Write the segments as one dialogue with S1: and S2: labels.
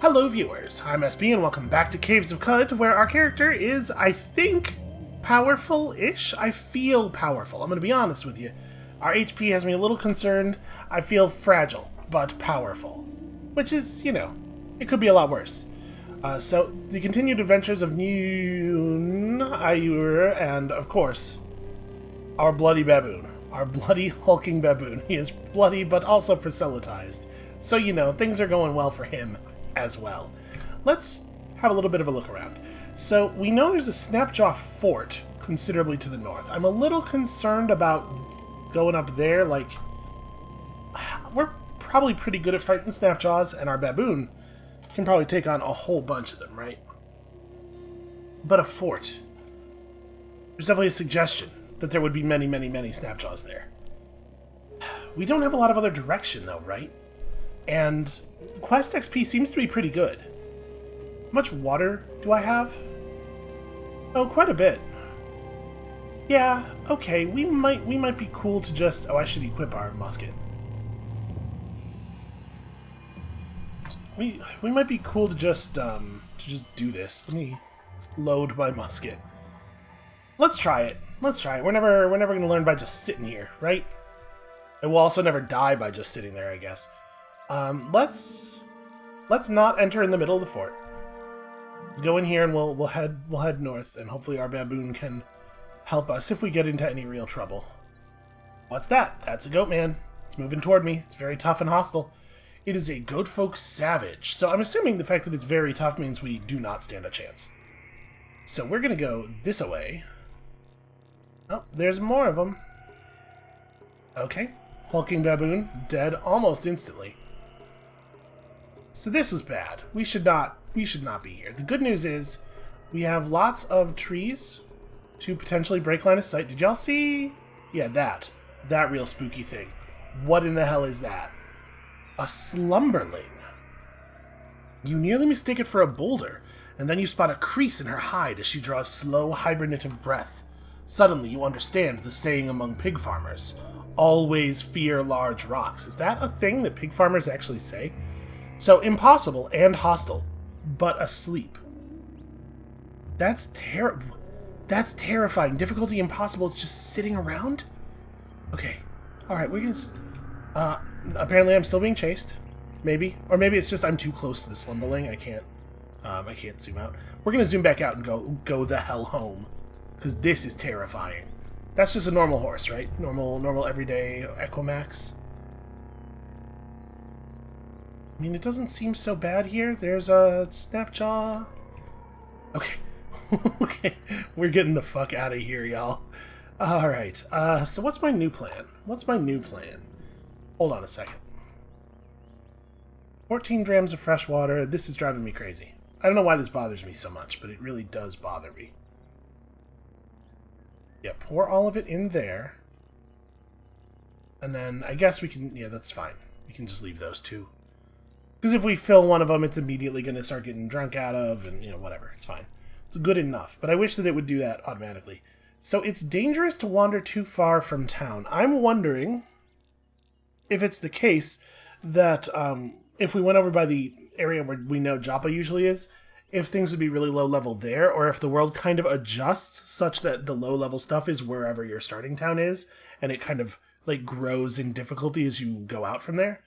S1: Hello viewers, I'm SB and welcome back to Caves of Cud, where our character is, I think, powerful-ish? I feel powerful, I'm gonna be honest with you. Our HP has me a little concerned. I feel fragile, but powerful. Which is, you know, it could be a lot worse. So, the continued adventures of Noon, Ayur, and, of course, our bloody baboon. Our bloody, hulking baboon. He is bloody, but also proselytized. So, you know, things are going well for him as well. Let's have a little bit of a look around. So, we know there's a Snapjaw fort considerably to the north. I'm a little concerned about going up there. Like, we're probably pretty good at fighting Snapjaws, and our baboon can probably take on a whole bunch of them, right? But a fort. There's definitely a suggestion that there would be many, many, many Snapjaws there. We don't have a lot of other direction, though, right? And quest XP seems to be pretty good. How much water do I have? Oh, quite a bit. Yeah, okay, we might be cool to just... Oh, I should equip our musket. We might be cool to just do this. Let me load my musket. Let's try it. Let's try it. We're never gonna learn by just sitting here, right? And we'll also never die by just sitting there, I guess. Let's not enter in the middle of the fort. Let's go in here and we'll head north, and hopefully our baboon can help us if we get into any real trouble. What's that? That's a goat man. It's moving toward me. It's very tough and hostile. It is a goatfolk savage, so I'm assuming the fact that it's very tough means we do not stand a chance. So we're gonna go this way. Oh, there's more of them. Okay, hulking baboon, dead almost instantly. So this was bad. We should not be here. The good news is we have lots of trees to potentially break line of sight. Did y'all see? Yeah, that real spooky thing. What in the hell is that? A slumberling. You nearly mistake it for a boulder, and then you spot a crease in her hide as she draws slow, hibernative breath. Suddenly you understand the saying among pig farmers. Always fear large rocks. Is that a thing that pig farmers actually say? So, impossible and hostile, but asleep. That's terrifying. Difficulty impossible, it's just sitting around? Okay. Alright, we're gonna... apparently I'm still being chased. Maybe. Or maybe it's just I'm too close to the slumberling. I can't zoom out. We're gonna zoom back out and go the hell home. Because this is terrifying. That's just a normal horse, right? Normal everyday Equimax. I mean, it doesn't seem so bad here. There's a Snapjaw. Okay. Okay. We're getting the fuck out of here, y'all. Alright. So what's my new plan? Hold on a second. 14 grams of fresh water. This is driving me crazy. I don't know why this bothers me so much, but it really does bother me. Yeah, pour all of it in there. And then I guess we can... Yeah, that's fine. We can just leave those two. Because if we fill one of them, it's immediately going to start getting drunk out of, and, you know, whatever. It's fine. It's good enough. But I wish that it would do that automatically. So it's dangerous to wander too far from town. I'm wondering if it's the case that if we went over by the area where we know Joppa usually is, if things would be really low level there, or if the world kind of adjusts such that the low level stuff is wherever your starting town is, and it kind of like grows in difficulty as you go out from there.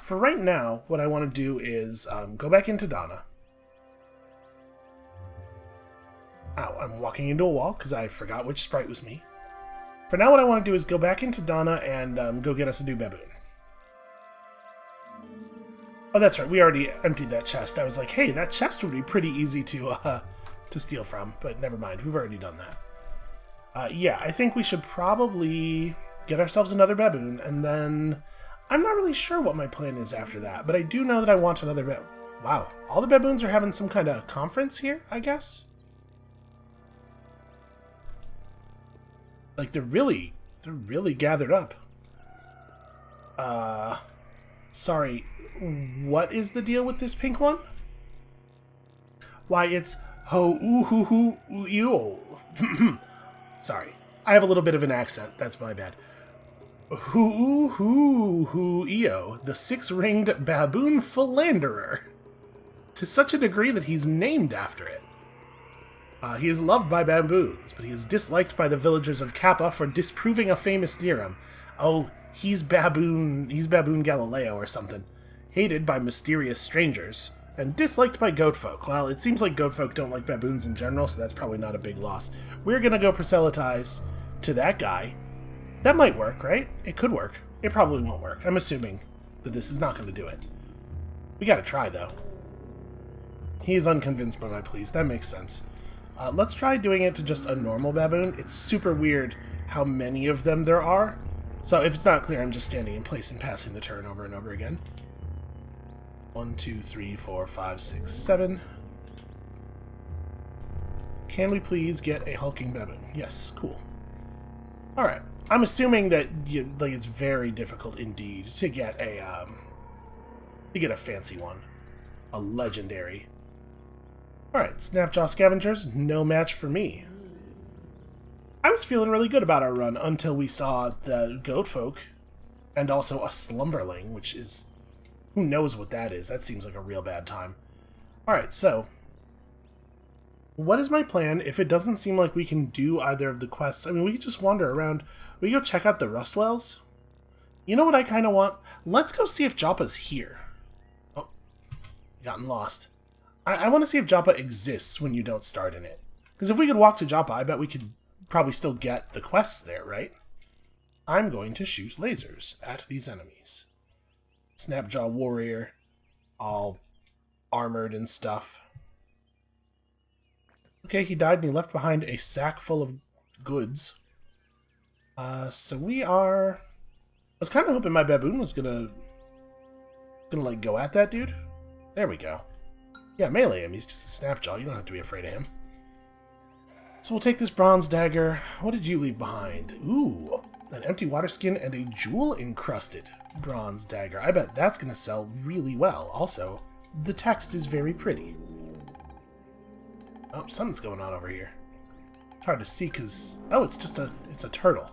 S1: For right now, what I want to do is go back into Donna. Ow, I'm walking into a wall because I forgot which sprite was me. For now, what I want to do is go back into Donna and go get us a new baboon. Oh, that's right. We already emptied that chest. I was like, hey, that chest would be pretty easy to steal from, but never mind. We've already done that. Yeah, I think we should probably get ourselves another baboon, and then I'm not really sure what my plan is after that, but I do know that I want another baboon. Wow, all the baboons are having some kind of conference here, I guess? Like, they're really gathered up. Sorry, what is the deal with this pink one? Why, it's ho-oo-hoo-hoo-oo-yo. Sorry, I have a little bit of an accent, that's my bad. Hoo-hoo-hoo-hoo-eo, the six-ringed baboon philanderer. to such a degree that he's named after it. He is loved by baboons, but he is disliked by the villagers of Joppa for disproving a famous theorem. Oh, he's baboon Galileo or something. Hated by mysterious strangers, and disliked by goat folk. Well, it seems like goat folk don't like baboons in general, so that's probably not a big loss. We're gonna go proselytize to that guy. That might work, right? It could work. It probably won't work. I'm assuming that this is not gonna do it. We gotta try, though. He is unconvinced by my pleas. That makes sense. Let's try doing it to just a normal baboon. It's super weird how many of them there are. So if it's not clear, I'm just standing in place and passing the turn over and over again. 1, 2, 3, 4, 5, 6, 7. Can we please get a hulking baboon? Yes, cool. Alright. I'm assuming that it's very difficult indeed to get a fancy one. A legendary. Alright, Snapjaw Scavengers, no match for me. I was feeling really good about our run until we saw the goat folk, and also a slumberling, which is... who knows what that is? That seems like a real bad time. Alright, so... what is my plan if it doesn't seem like we can do either of the quests? I mean, we could just wander around. We go check out the rust wells. You know what I kind of want? Let's go see if Joppa's here. Oh, gotten lost. I want to see if Joppa exists when you don't start in it. Because if we could walk to Joppa, I bet we could probably still get the quests there, right? I'm going to shoot lasers at these enemies. Snapjaw warrior, all armored and stuff. Okay, he died and he left behind a sack full of goods. So we are... I was kind of hoping my baboon was gonna like go at that dude. There we go. Yeah, melee him. He's just a Snapjaw. You don't have to be afraid of him. So we'll take this bronze dagger. What did you leave behind? Ooh, an empty water skin and a jewel-encrusted bronze dagger. I bet that's going to sell really well. Also, the text is very pretty. Oh, something's going on over here. It's hard to see because... oh, it's a turtle.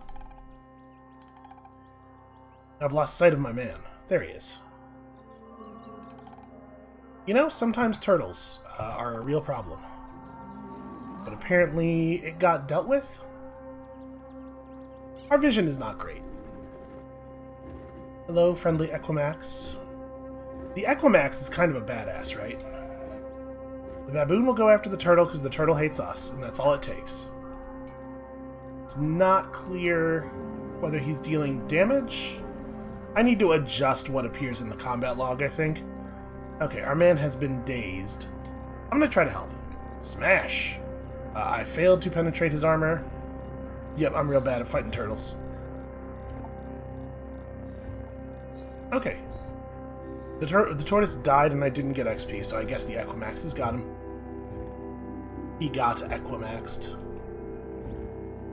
S1: I've lost sight of my man. There he is. You know, sometimes turtles are a real problem. But apparently it got dealt with. Our vision is not great. Hello, friendly Equimax. The Equimax is kind of a badass, right? The baboon will go after the turtle because the turtle hates us, and that's all it takes. It's not clear whether he's dealing damage. I need to adjust what appears in the combat log, I think. Okay, our man has been dazed. I'm going to try to help. Smash! I failed to penetrate his armor. Yep, I'm real bad at fighting turtles. Okay. The tortoise died and I didn't get XP, so I guess the Equimax has got him. He got Equimaxed.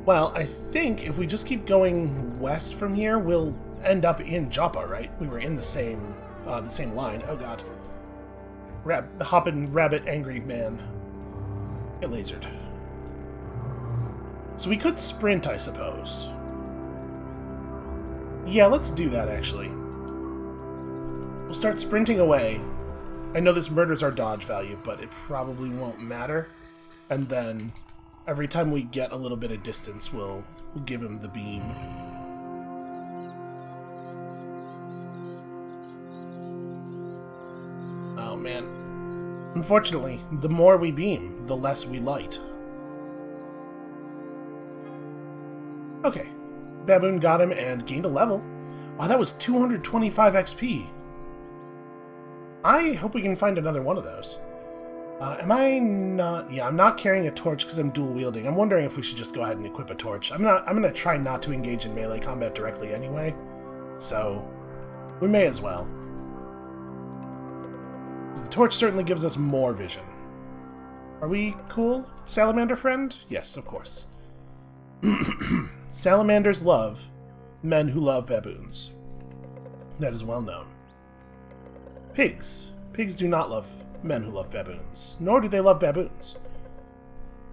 S1: Well, I think if we just keep going west from here, we'll end up in Joppa, right? We were in the same line. Oh god. Hoppin' rabbit angry man. Get lasered. So we could sprint, I suppose. Yeah, let's do that, actually. We'll start sprinting away. I know this murders our dodge value, but it probably won't matter. And then, every time we get a little bit of distance, we'll give him the beam. Oh, man. Unfortunately, the more we beam, the less we light. Okay. Baboon got him and gained a level. Wow, that was 225 XP. I hope we can find another one of those. Am I not... yeah, I'm not carrying a torch because I'm dual wielding. I'm wondering if we should just go ahead and equip a torch. I'm gonna try not to engage in melee combat directly anyway. So, we may as well. The torch certainly gives us more vision. Are we cool, salamander friend? Yes, of course. Salamanders love men who love baboons. That is well known. Pigs. Pigs do not love men who love baboons, nor do they love baboons.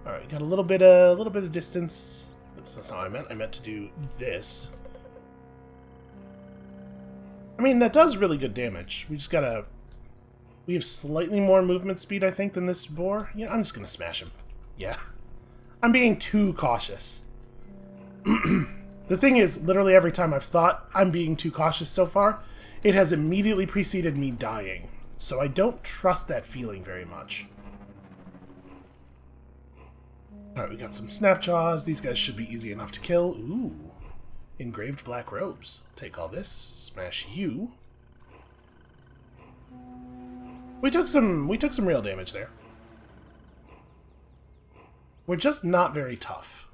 S1: Alright, got a little bit of distance. Oops, that's not what I meant. I meant to do this. I mean, that does really good damage. We just gotta We have slightly more movement speed, I think, than this boar. Yeah, I'm just gonna smash him. Yeah. I'm being too cautious. The thing is, literally every time I've thought I'm being too cautious so far, it has immediately preceded me dying. So I don't trust that feeling very much. Alright, we got some Snapjaws. These guys should be easy enough to kill. Ooh. Engraved black robes. I'll take all this. Smash you. We took some real damage there. We're just not very tough.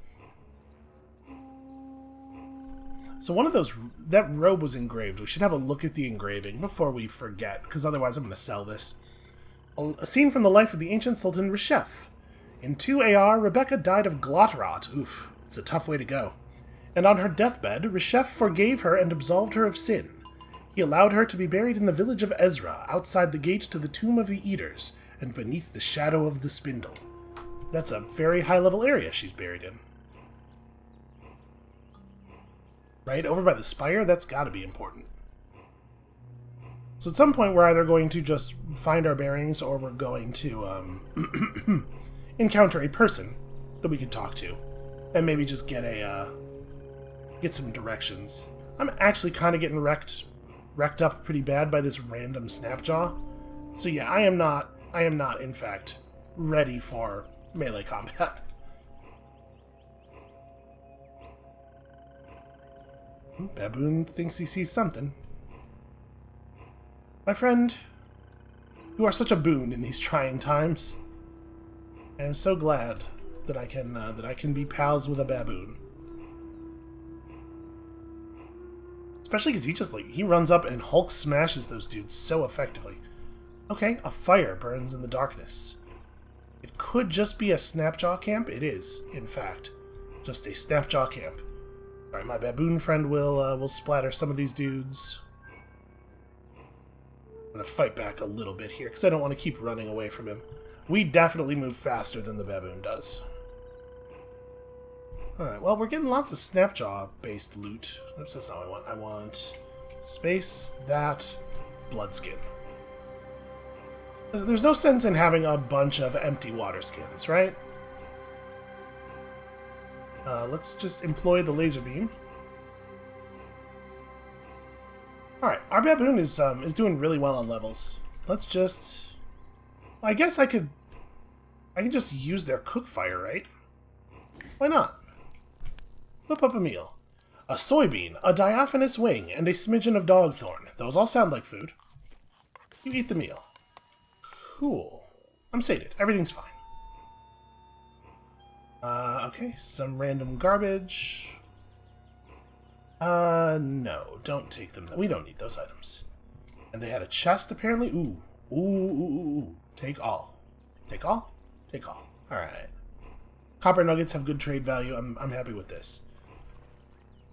S1: So one of those, that robe was engraved. We should have a look at the engraving before we forget, because otherwise I'm going to sell this. A scene from the life of the ancient Sultan Reshef. In 2 AR, Rebecca died of glot rot. Oof, it's a tough way to go. And on her deathbed, Reshef forgave her and absolved her of sin. He allowed her to be buried in the village of Ezra, outside the gate to the Tomb of the Eaters, and beneath the shadow of the Spindle. That's a very high-level area she's buried in. Right? Over by the spire? That's gotta be important. So at some point we're either going to just find our bearings, or we're going to, encounter a person that we could talk to. And maybe just get get some directions. I'm actually kind of getting wrecked up pretty bad by this random Snapjaw. So yeah, I am not, in fact, ready for melee combat. Baboon thinks he sees something. My friend, you are such a boon in these trying times. I am so glad that I can be pals with a baboon. Especially because he just, he runs up and Hulk smashes those dudes so effectively. Okay, a fire burns in the darkness. It could just be a Snapjaw camp. It is, in fact, just a Snapjaw camp. Alright, my baboon friend will splatter some of these dudes. I'm going to fight back a little bit here, because I don't want to keep running away from him. We definitely move faster than the baboon does. Alright, well, we're getting lots of Snapjaw-based loot. Oops, that's not what I want. I want space, that, bloodskin. There's no sense in having a bunch of empty water skins, right? Let's just employ the laser beam. Alright, our baboon is doing really well on levels. Let's just... I guess I can just use their cook fire, right? Why not? Whip up a meal. A soybean, a diaphanous wing, and a smidgen of dogthorn. Those all sound like food. You eat the meal. Cool. I'm sated. Everything's fine. Okay, some random garbage. No, don't take them. We don't need those items. And they had a chest, apparently. Ooh. Ooh. Take all. Take all? Take all. Alright. Copper nuggets have good trade value. I'm happy with this.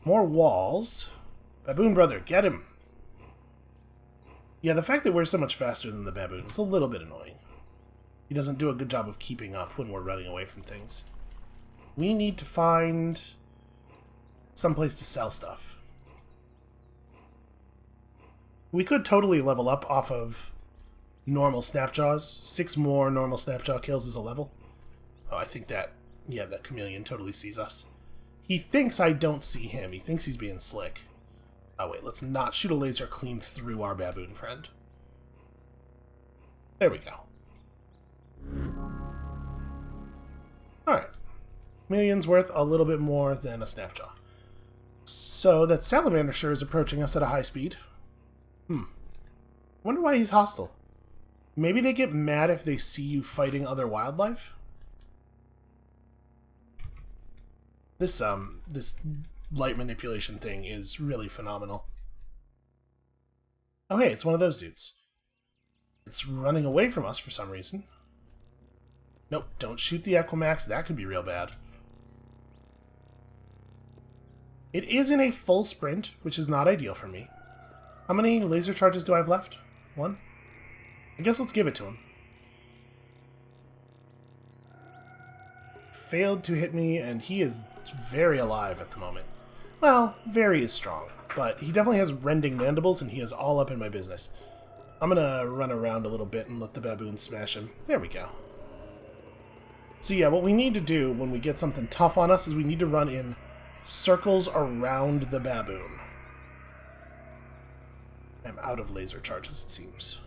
S1: More walls. Baboon brother, get him. Yeah, the fact that we're so much faster than the baboon is a little bit annoying. He doesn't do a good job of keeping up when we're running away from things. We need to find someplace to sell stuff. We could totally level up off of normal Snapjaws. 6 more normal Snapjaw kills is a level. Oh, I think that, yeah, that chameleon totally sees us. He thinks I don't see him. He thinks he's being slick. Oh, wait, let's not shoot a laser clean through our baboon friend. There we go. Alright. Million's worth a little bit more than a Snapjaw. So that salamander sure is approaching us at a high speed. Wonder why he's hostile. Maybe they get mad if they see you fighting other wildlife? This light manipulation thing is really phenomenal. Oh hey, it's one of those dudes. It's running away from us for some reason. Nope, don't shoot the Equimax, that could be real bad. It is in a full sprint, which is not ideal for me. How many laser charges do I have left? 1? I guess let's give it to him. Failed to hit me, and he is very alive at the moment. Well, very is strong, but he definitely has rending mandibles, and he is all up in my business. I'm gonna run around a little bit and let the baboon smash him. There we go. So yeah, what we need to do when we get something tough on us is we need to run in circles around the baboon. I'm out of laser charges, it seems.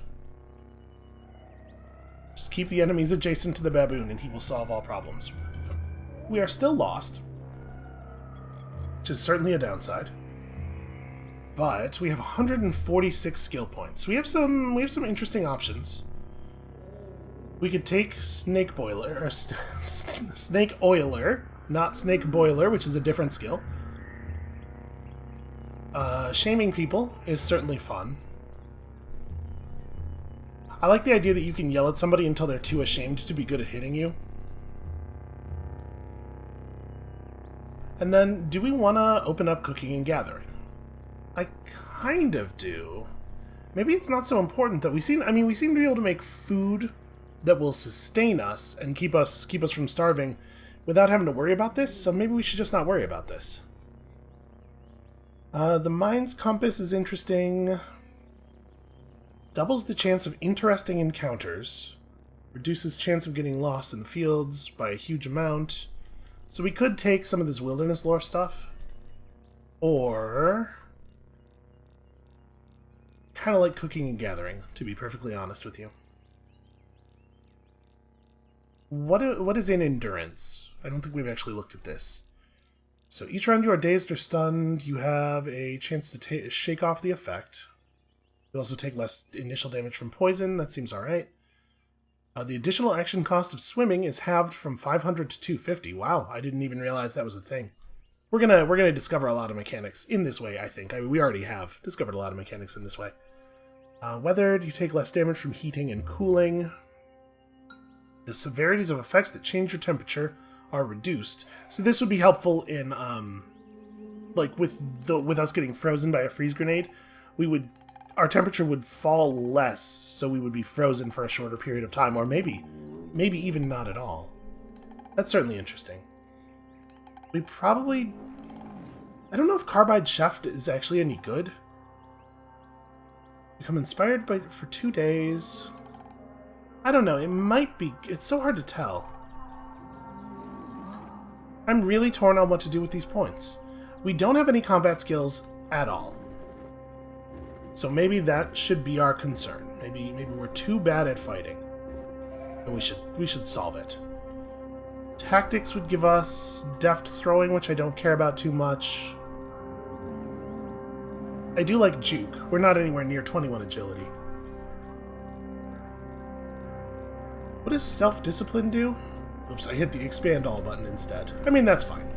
S1: Just keep the enemies adjacent to the baboon and he will solve all problems. We are still lost, which is certainly a downside. But we have 146 skill points. We have some interesting options. We could take Snake Boiler, or Snake Oiler, not Snake Boiler, which is a different skill. Shaming people is certainly fun. I like the idea that you can yell at somebody until they're too ashamed to be good at hitting you. And then, do we want to open up cooking and gathering? I kind of do. Maybe it's not so important that we seem to be able to make food that will sustain us and keep us from starving without having to worry about this, so maybe we should just not worry about this. The Mind's Compass is interesting. Doubles the chance of interesting encounters. Reduces chance of getting lost in the fields by a huge amount. So we could take some of this wilderness lore stuff. Or kind of like cooking and gathering, to be perfectly honest with you. What is in endurance? I don't think we've actually looked at this. So each round you are dazed or stunned, you have a chance to shake off the effect. You also take less initial damage from poison. That seems alright. The additional action cost of swimming is halved from 500 to 250. Wow, I didn't even realize that was a thing. We're gonna discover a lot of mechanics in this way, I think. We already have discovered a lot of mechanics in this way. Weathered, you take less damage from heating and cooling. The severities of effects that change your temperature are reduced. So this would be helpful in, like with us getting frozen by a freeze grenade. Our temperature would fall less, so we would be frozen for a shorter period of time, or maybe even not at all. That's certainly interesting. We probably... I don't know if Carbide Chef is actually any good. Become inspired for 2 days. I don't know, it might be... It's so hard to tell. I'm really torn on what to do with these points. We don't have any combat skills at all. So maybe that should be our concern. Maybe we're too bad at fighting. And we should solve it. Tactics would give us deft throwing, which I don't care about too much. I do like juke. We're not anywhere near 21 agility. What does self-discipline do? Oops, I hit the expand all button instead. I mean, that's fine.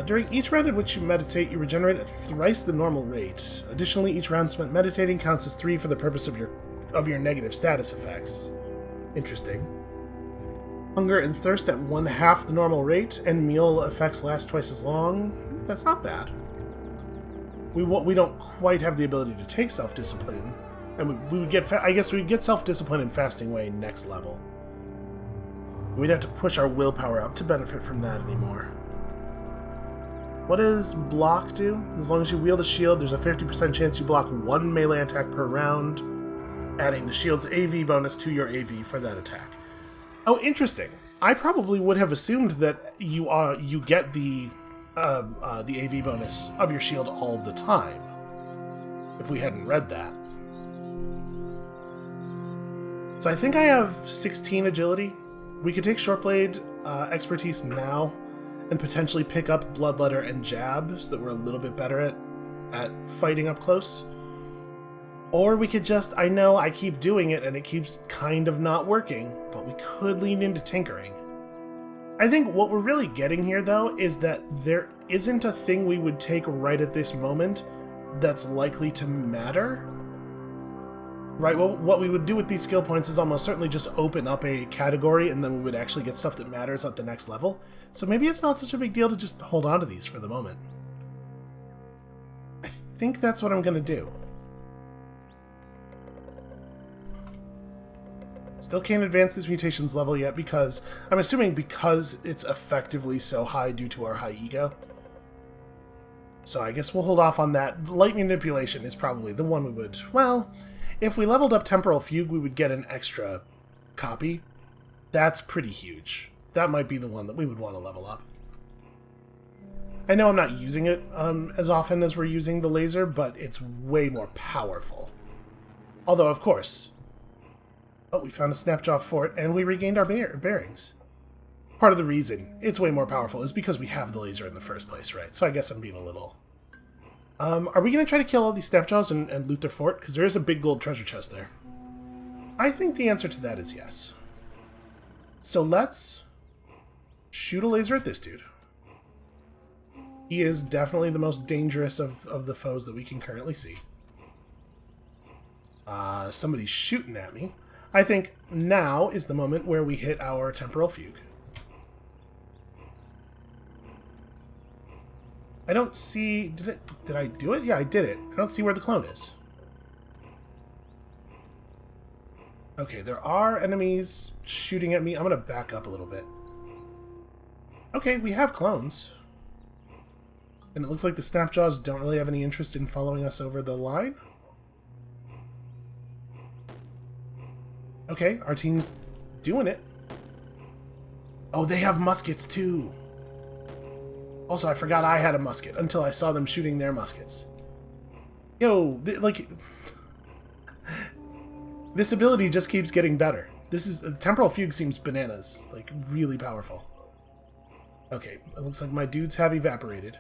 S1: During each round in which you meditate, you regenerate at thrice the normal rate. Additionally, each round spent meditating counts as 3 for the purpose of your negative status effects. Interesting. Hunger and thirst at 1/2 the normal rate, and meal effects last twice as long. That's not bad. We don't quite have the ability to take self-discipline, and we would get. I guess we'd get self-discipline in Fasting Way next level. We'd have to push our willpower up to benefit from that anymore. What does block do? As long as you wield a shield, there's a 50% chance you block 1 melee attack per round, adding the shield's AV bonus to your AV for that attack. Oh, interesting. I probably would have assumed that you get the AV bonus of your shield all the time, if we hadn't read that. So I think I have 16 agility. We could take Shortblade expertise now, and potentially pick up Bloodletter and Jab, so that we're a little bit better at fighting up close. Or we could just, I know I keep doing it and it keeps kind of not working, but we could lean into Tinkering. I think what we're really getting here, though, is that there isn't a thing we would take right at this moment that's likely to matter. Right, well, what we would do with these skill points is almost certainly just open up a category, and then we would actually get stuff that matters at the next level. So maybe it's not such a big deal to just hold on to these for the moment. I think that's what I'm going to do. Still can't advance this mutations level yet because, I'm assuming because it's effectively so high due to our high ego. So I guess we'll hold off on that. Light manipulation is probably the one we would, well, If we leveled up Temporal Fugue, we would get an extra copy. That's pretty huge. That might be the one that we would want to level up. I know I'm not using it as often as we're using the laser, but it's way more powerful. Although, of course... Oh, we found a Snapjaw fort, and we regained our bearings. Part of the reason it's way more powerful is because we have the laser in the first place, right? So I guess I'm being a little... are we going to try to kill all these Snapjaws and loot their fort? Because there is a big gold treasure chest there. I think the answer to that is yes. So let's shoot a laser at this dude. He is definitely the most dangerous of the foes that we can currently see. Somebody's shooting at me. I think now is the moment where we hit our Temporal Fugue. I don't see... Did I do it? Yeah, I did it. I don't see where the clone is. Okay, there are enemies shooting at me. I'm going to back up a little bit. Okay, we have clones. And it looks like the Snapjaws don't really have any interest in following us over the line. Okay, our team's doing it. Oh, they have muskets too. Also, I forgot I had a musket until I saw them shooting their muskets. Yo, like... This ability just keeps getting better. This is... Temporal Fugue seems bananas. Like, really powerful. Okay, it looks like my dudes have evaporated.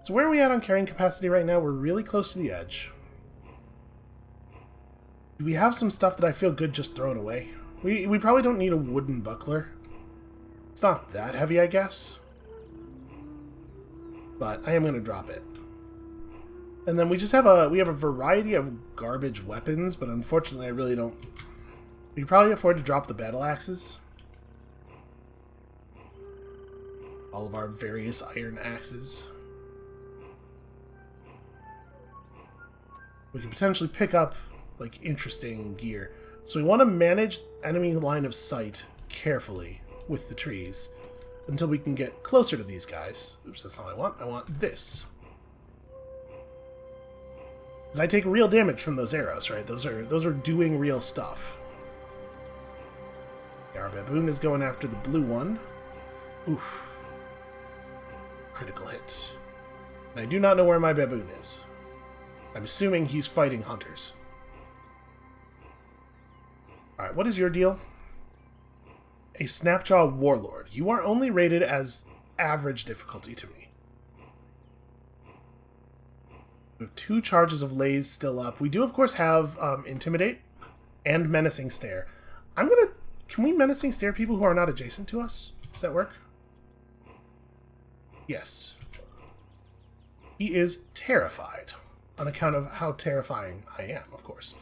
S1: So where are we at on carrying capacity right now? We're really close to the edge. Do we have some stuff that I feel good just throwing away? We probably don't need a wooden buckler. It's not that heavy, I guess. But I am going to drop it. And then we just have a variety of garbage weapons, but unfortunately I really don't... We probably afford to drop the battle axes. All of our various iron axes. We can potentially pick up like interesting gear. So we want to manage enemy line of sight carefully with the trees until we can get closer to these guys. Oops, that's not what I want. I want this. Because I take real damage from those arrows, right? Those are doing real stuff. Our baboon is going after the blue one. Oof. Critical hit. And I do not know where my baboon is. I'm assuming he's fighting hunters. Alright, what is your deal? A Snapjaw Warlord. You are only rated as average difficulty to me. We have 2 charges of lays still up. We do, of course, have Intimidate and Menacing Stare. Can we Menacing Stare people who are not adjacent to us? Does that work? Yes. He is terrified. On account of how terrifying I am, of course.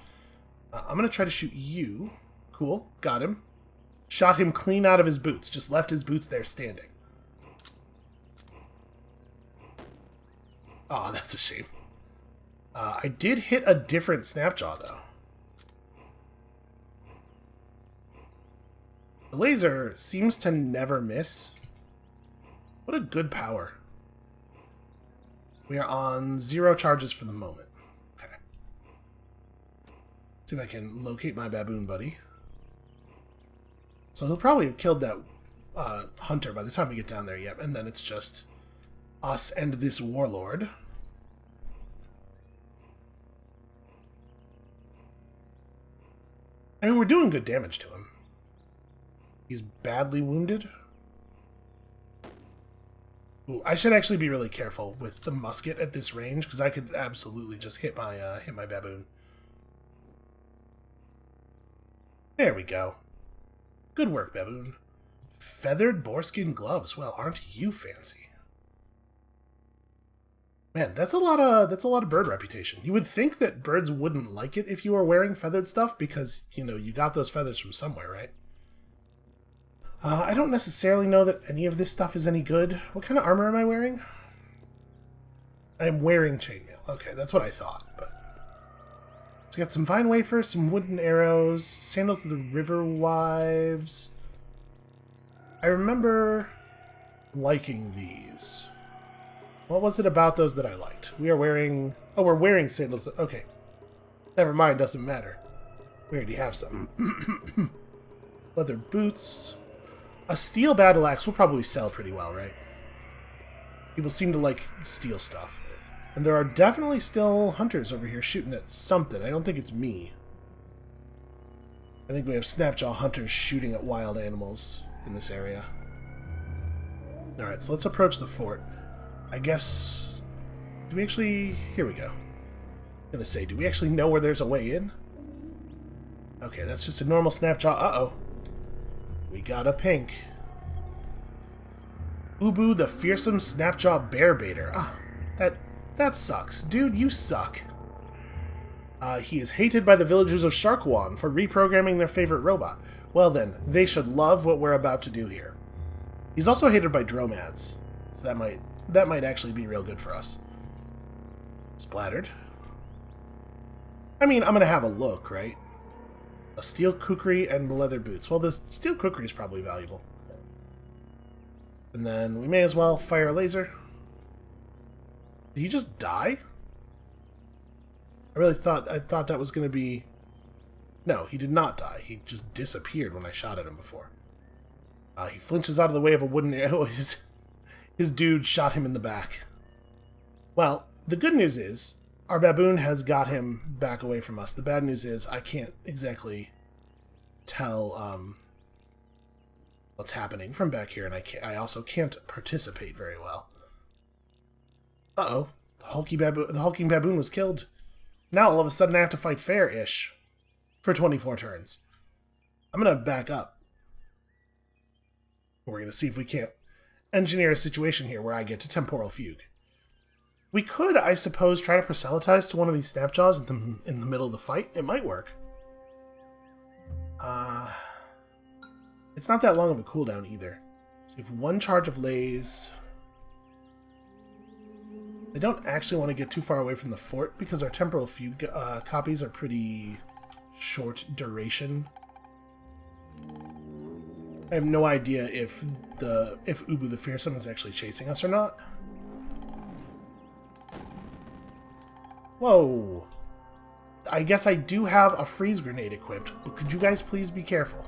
S1: I'm going to try to shoot you. Cool. Got him. Shot him clean out of his boots. Just left his boots there standing. Aw, that's a shame. I did hit a different Snapjaw, though. The laser seems to never miss. What a good power. We are on 0 charges for the moment. Okay. See if I can locate my baboon buddy. So he'll probably have killed that hunter by the time we get down there, yep. And then it's just us and this warlord. I mean, we're doing good damage to him. He's badly wounded. Ooh, I should actually be really careful with the musket at this range, because I could absolutely just hit my baboon. There we go. Good work, baboon. Feathered boarskin gloves. Well, aren't you fancy? Man, that's a lot of bird reputation. You would think that birds wouldn't like it if you were wearing feathered stuff, because, you know, you got those feathers from somewhere, right? I don't necessarily know that any of this stuff is any good. What kind of armor am I wearing? I'm wearing chainmail. Okay, that's what I thought. But so we got some vine wafers, some wooden arrows, sandals of the river wives. I remember liking these. What was it about those that I liked? We are wearing... Oh, we're wearing sandals. Okay. Never mind, doesn't matter. We already have some. Leather boots. A steel battle axe will probably sell pretty well, right? People seem to like steel stuff. And there are definitely still hunters over here shooting at something. I don't think it's me. I think we have Snapjaw hunters shooting at wild animals in this area. Alright, so let's approach the fort. I guess... Do we actually... Here we go. I'm gonna say, do we actually know where there's a way in? Okay, that's just a normal Snapjaw. Uh-oh. We got a pink. Ubu the fearsome Snapjaw bear baiter. Ah, that sucks. Dude, you suck. He is hated by the villagers of Sharkwan for reprogramming their favorite robot. Well then, they should love what we're about to do here. He's also hated by dromads, so that might actually be real good for us. Splattered. I mean, I'm gonna have a look, right? A steel kukri and leather boots. Well, the steel kukri is probably valuable. And then we may as well fire a laser. Did he just die? I thought that was going to be... No, he did not die. He just disappeared when I shot at him before. He flinches out of the way of a wooden arrow. His dude shot him in the back. Well, the good news is our baboon has got him back away from us. The bad news is I can't exactly tell what's happening from back here, and I also can't participate very well. Uh-oh. The hulking baboon was killed. Now all of a sudden I have to fight fair-ish for 24 turns. I'm going to back up. We're going to see if we can't engineer a situation here where I get to temporal fugue. We could, I suppose, try to proselytize to one of these Snapjaws in the middle of the fight. It might work. It's not that long of a cooldown either. So we have one charge of lays. I don't actually want to get too far away from the fort because our temporal fugue copies are pretty short duration. I have no idea if Ubu the Fearsome is actually chasing us or not. Whoa! I guess I do have a freeze grenade equipped, but could you guys please be careful?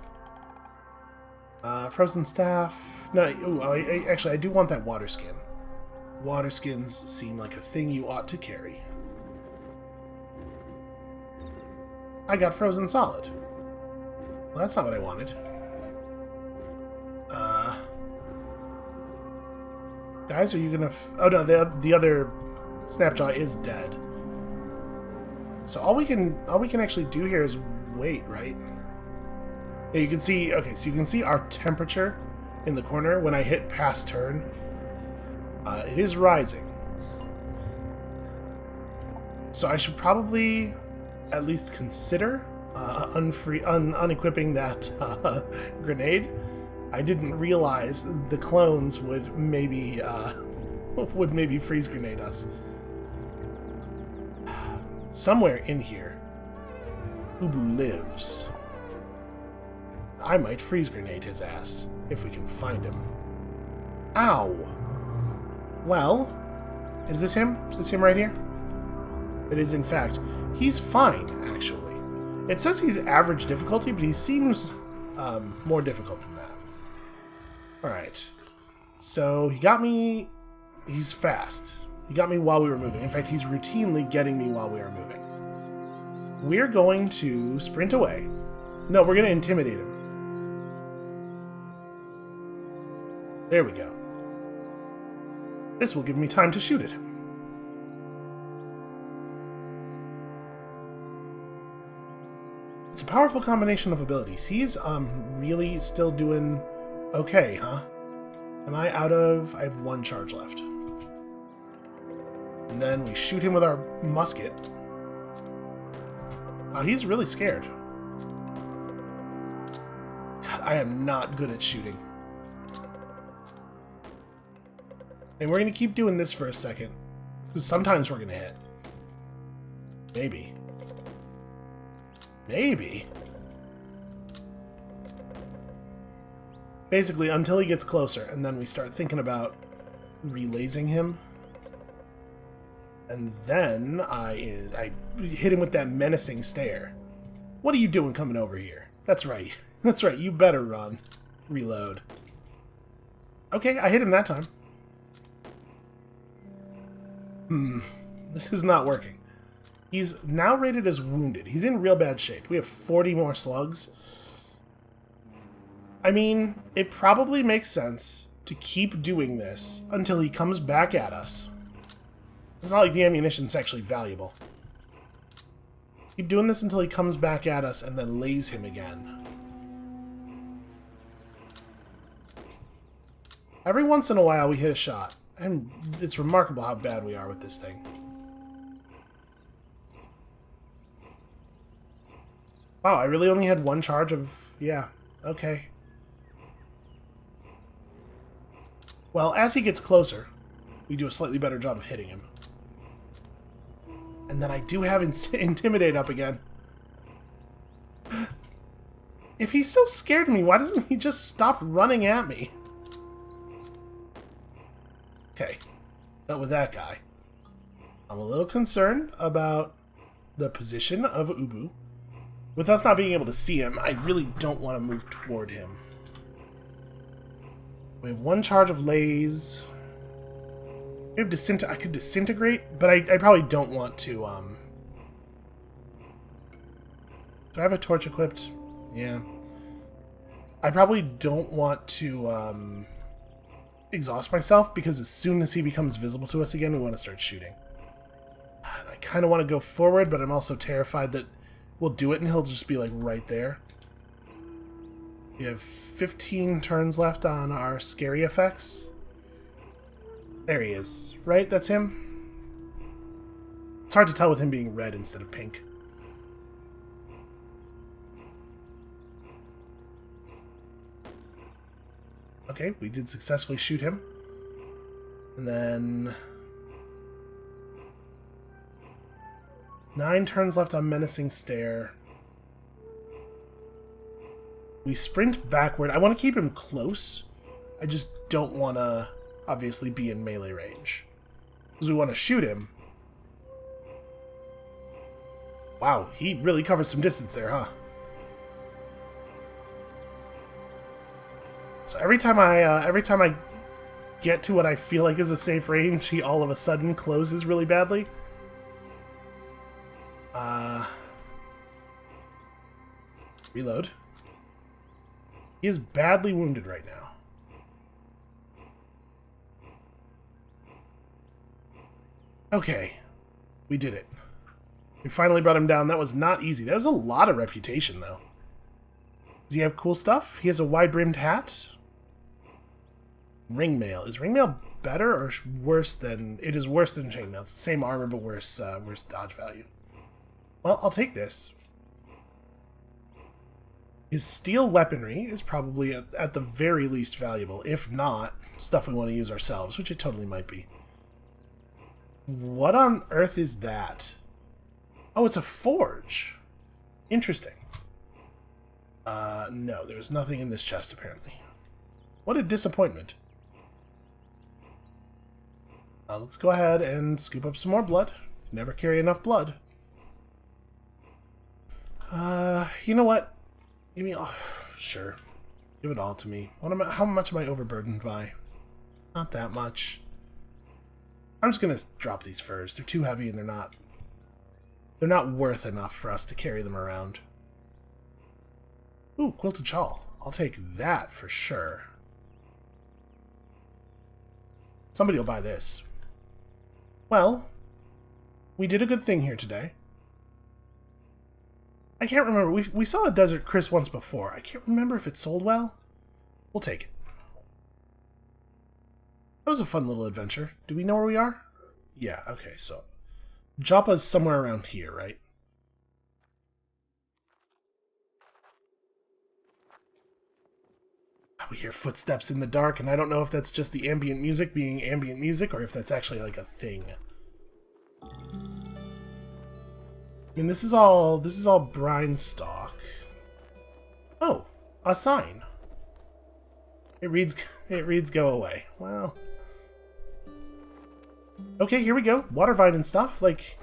S1: Frozen staff... No, actually I do want that water skin. Water skins seem like a thing you ought to carry. I got frozen solid. Well, that's not what I wanted. Guys, are you gonna... Oh no, the other Snapjaw is dead. So all we can actually do here is wait, right? Yeah, you can see... Okay, so you can see our temperature in the corner when I hit pass turn. It is rising. So I should probably at least consider unequipping that grenade. I didn't realize the clones would maybe freeze grenade us. Somewhere in here, Ubu lives. I might freeze grenade his ass if we can find him. Ow! Well, is this him? Is this him right here? It is, in fact. He's fine, actually. It says he's average difficulty, but he seems more difficult than that. Alright. So, he got me... He's fast. He got me while we were moving. In fact, he's routinely getting me while we are moving. We're going to sprint away. No, we're going to intimidate him. There we go. This will give me time to shoot at him. It's a powerful combination of abilities. He's really still doing okay, huh? Am I out of... I have one charge left. And then we shoot him with our musket. He's really scared. God, I am not good at shooting. And we're going to keep doing this for a second. Because sometimes we're going to hit. Maybe. Maybe. Basically, until he gets closer, and then we start thinking about relasing him. And then I hit him with that menacing stare. What are you doing coming over here? That's right. That's right. You better run. Reload. Okay, I hit him that time. This is not working. He's now rated as wounded. He's in real bad shape. We have 40 more slugs. I mean, it probably makes sense to keep doing this until he comes back at us. It's not like the ammunition's actually valuable. Keep doing this until he comes back at us and then lays him again. Every once in a while we hit a shot, and it's remarkable how bad we are with this thing. Wow, I really only had one charge of... yeah, okay. Well, as he gets closer, we do a slightly better job of hitting him. And then I do have Intimidate up again. If he's so scared of me, why doesn't he just stop running at me? Okay, dealt with that guy. I'm a little concerned about the position of Ubu. With us not being able to see him, I really don't want to move toward him. We have one charge of lays. We have I could disintegrate, but I probably don't want to. Do I have a torch equipped? Yeah. I probably don't want to exhaust myself, because as soon as he becomes visible to us again, we want to start shooting. I kind of want to go forward, but I'm also terrified that we'll do it and he'll just be like right there. We have 15 turns left on our scary effects. There he is. Right? That's him? It's hard to tell with him being red instead of pink. Okay, we did successfully shoot him. And then... 9 turns left on Menacing Stare. We sprint backward. I want to keep him close. I just don't want to, obviously, be in melee range. Because we want to shoot him. Wow, he really covers some distance there, huh? So every time I get to what I feel like is a safe range, he all of a sudden closes really badly. Reload. He is badly wounded right now. Okay. We did it. We finally brought him down. That was not easy. That was a lot of reputation, though. Does he have cool stuff? He has a wide-brimmed hat. Ringmail. Is ringmail better or worse than... It is worse than chainmail. It's the same armor, but worse dodge value. Well, I'll take this. His steel weaponry is probably at the very least valuable, if not stuff we want to use ourselves, which it totally might be. What on earth is that? Oh, it's a forge. Interesting. No, there's nothing in this chest, apparently. What a disappointment. Let's go ahead and scoop up some more blood. Never carry enough blood. You know what? Give me... Oh, sure. Give it all to me. How much am I overburdened by? Not that much. I'm just gonna drop these furs. They're too heavy and they're not worth enough for us to carry them around. Ooh, quilted shawl. I'll take that for sure. Somebody will buy this. Well, we did a good thing here today. I can't remember. We saw a Desert Chris once before. I can't remember if it sold well. We'll take it. That was a fun little adventure. Do we know where we are? Yeah, okay, so... Joppa's somewhere around here, right? We hear footsteps in the dark, and I don't know if that's just the ambient music being ambient music, or if that's actually, like, a thing. I mean, this is all brine stock. Oh, a sign. It reads go away. Well. Okay, here we go. Water vine and stuff. Like,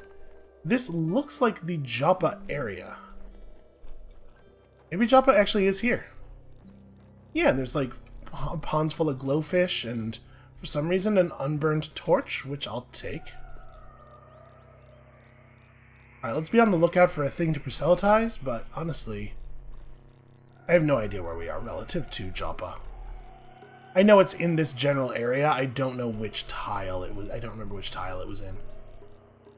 S1: this looks like the Joppa area. Maybe Joppa actually is here. Yeah, and there's like ponds full of glowfish and for some reason an unburned torch, which I'll take. Alright, let's be on the lookout for a thing to proselytize, but honestly, I have no idea where we are relative to Joppa. I know it's in this general area. I don't know which tile it was. I don't remember which tile it was in.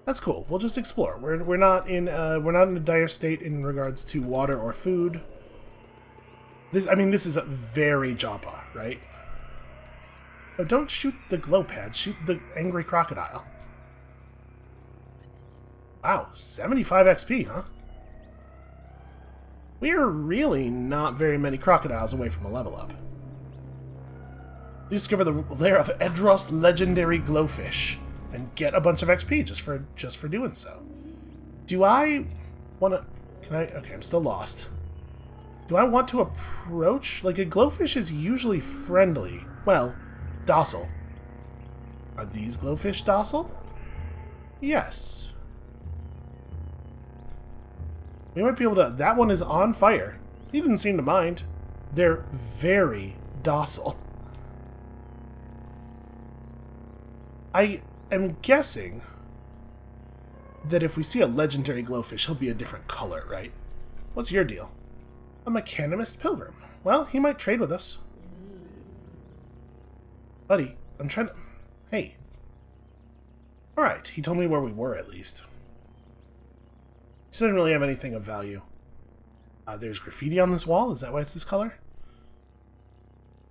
S1: That's cool. We'll just explore. We're not in a dire state in regards to water or food. This is a very Joppa, right? Oh, don't shoot the glow pads. Shoot the angry crocodile. Wow, 75 XP, huh? We're really not very many crocodiles away from a level up. You discover the lair of Andros legendary glowfish and get a bunch of XP just for doing so. Do I want to... Can I... Okay, I'm still lost. Do I want to approach? Like, a glowfish is usually friendly. Well, docile. Are these glowfish docile? Yes. We might be able to... That one is on fire. He didn't seem to mind. They're very docile. I am guessing that if we see a legendary glowfish, he'll be a different color, right? What's your deal? A mechanimist pilgrim. Well, he might trade with us. Buddy, I'm trying to... Hey. Alright, he told me where we were, at least. He doesn't really have anything of value. There's graffiti on this wall. Is that why it's this color?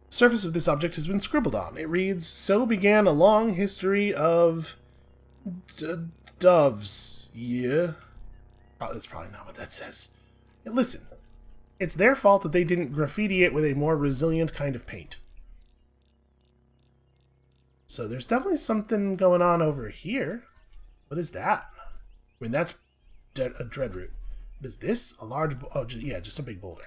S1: The surface of this object has been scribbled on. It reads, "So began a long history of... doves." Yeah? Oh, that's probably not what that says. Hey, listen. It's their fault that they didn't graffiti it with a more resilient kind of paint. So there's definitely something going on over here. What is that? I mean, that's a dreadroot. What is this? A large... Oh, yeah, just a big boulder.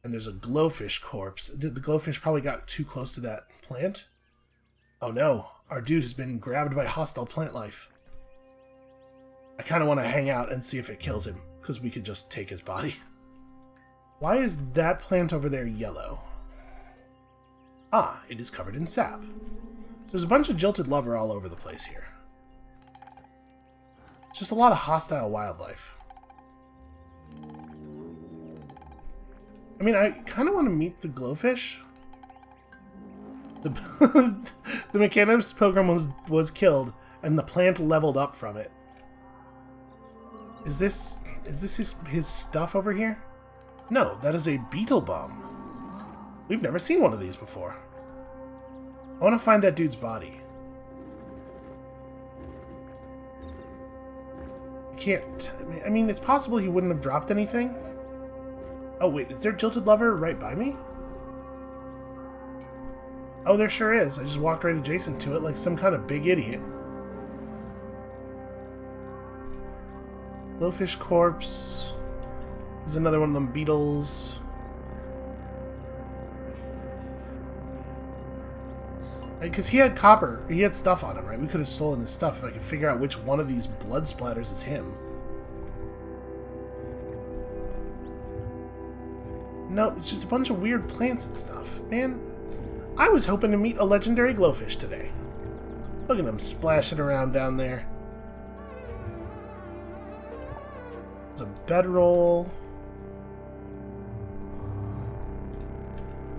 S1: And there's a glowfish corpse. The glowfish probably got too close to that plant. Oh no, our dude has been grabbed by hostile plant life. I kind of want to hang out and see if it kills him, because we could just take his body. Why is that plant over there yellow? Ah, it is covered in sap. So there's a bunch of jilted lover all over the place here. It's just a lot of hostile wildlife. I mean, I kind of want to meet the glowfish. The mechanimist pilgrim was killed, and the plant leveled up from it. Is this his stuff over here? No, that is a beetle bomb. We've never seen one of these before. I want to find that dude's body. I can't... I mean, it's possible he wouldn't have dropped anything. Oh, wait, is there jilted lover right by me? Oh, there sure is. I just walked right adjacent to it like some kind of big idiot. Glowfish corpse. This is another one of them beetles. Because he had copper. He had stuff on him, right? We could have stolen his stuff if I could figure out which one of these blood splatters is him. No, it's just a bunch of weird plants and stuff. Man, I was hoping to meet a legendary glowfish today. Look at him splashing around down there. There's a bedroll.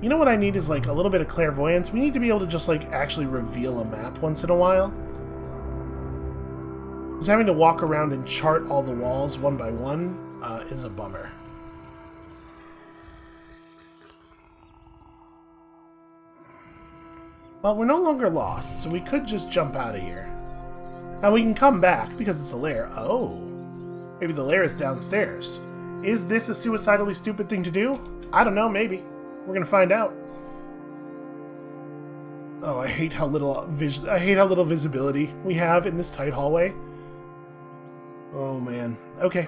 S1: You know what I need is like a little bit of clairvoyance. We need to be able to just like actually reveal a map once in a while. Because having to walk around and chart all the walls one by one is a bummer. Well, we're no longer lost, so we could just jump out of here. Now we can come back because it's a lair. Oh, maybe the lair is downstairs. Is this a suicidally stupid thing to do? I don't know, maybe. We're gonna find out. Oh, I hate how little visibility we have in this tight hallway. Oh man. Okay.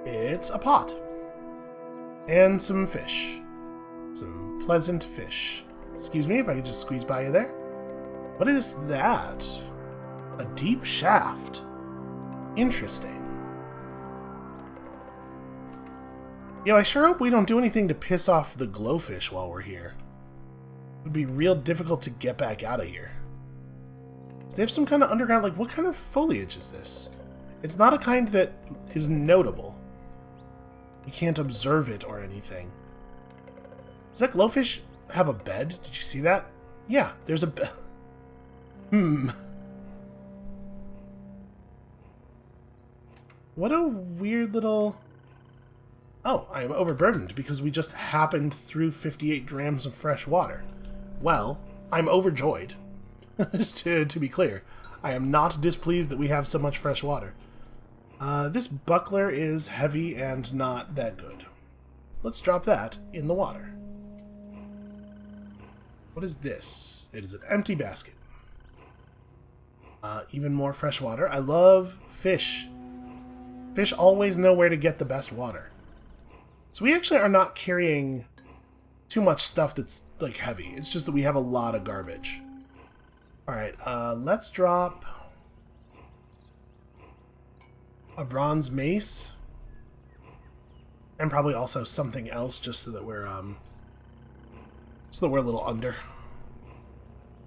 S1: It's a pot. And some fish. Some pleasant fish. Excuse me if I could just squeeze by you there. What is that? A deep shaft. Interesting. Yo, I sure hope we don't do anything to piss off the glowfish while we're here. It would be real difficult to get back out of here. Do they have some kind of underground, like, what kind of foliage is this? It's not a kind that is notable. We can't observe it or anything. Does that glowfish have a bed? Did you see that? Yeah, there's a bed. What a weird little... Oh, I am overburdened because we just happened through 58 drams of fresh water. Well, I'm overjoyed. to be clear, I am not displeased that we have so much fresh water. This buckler is heavy and not that good. Let's drop that in the water. What is this? It is an empty basket. Even more fresh water. I love fish. Fish always know where to get the best water. So we actually are not carrying too much stuff that's, like, heavy. It's just that we have a lot of garbage. Alright, let's drop a bronze mace. And probably also something else, just so that we're a little under.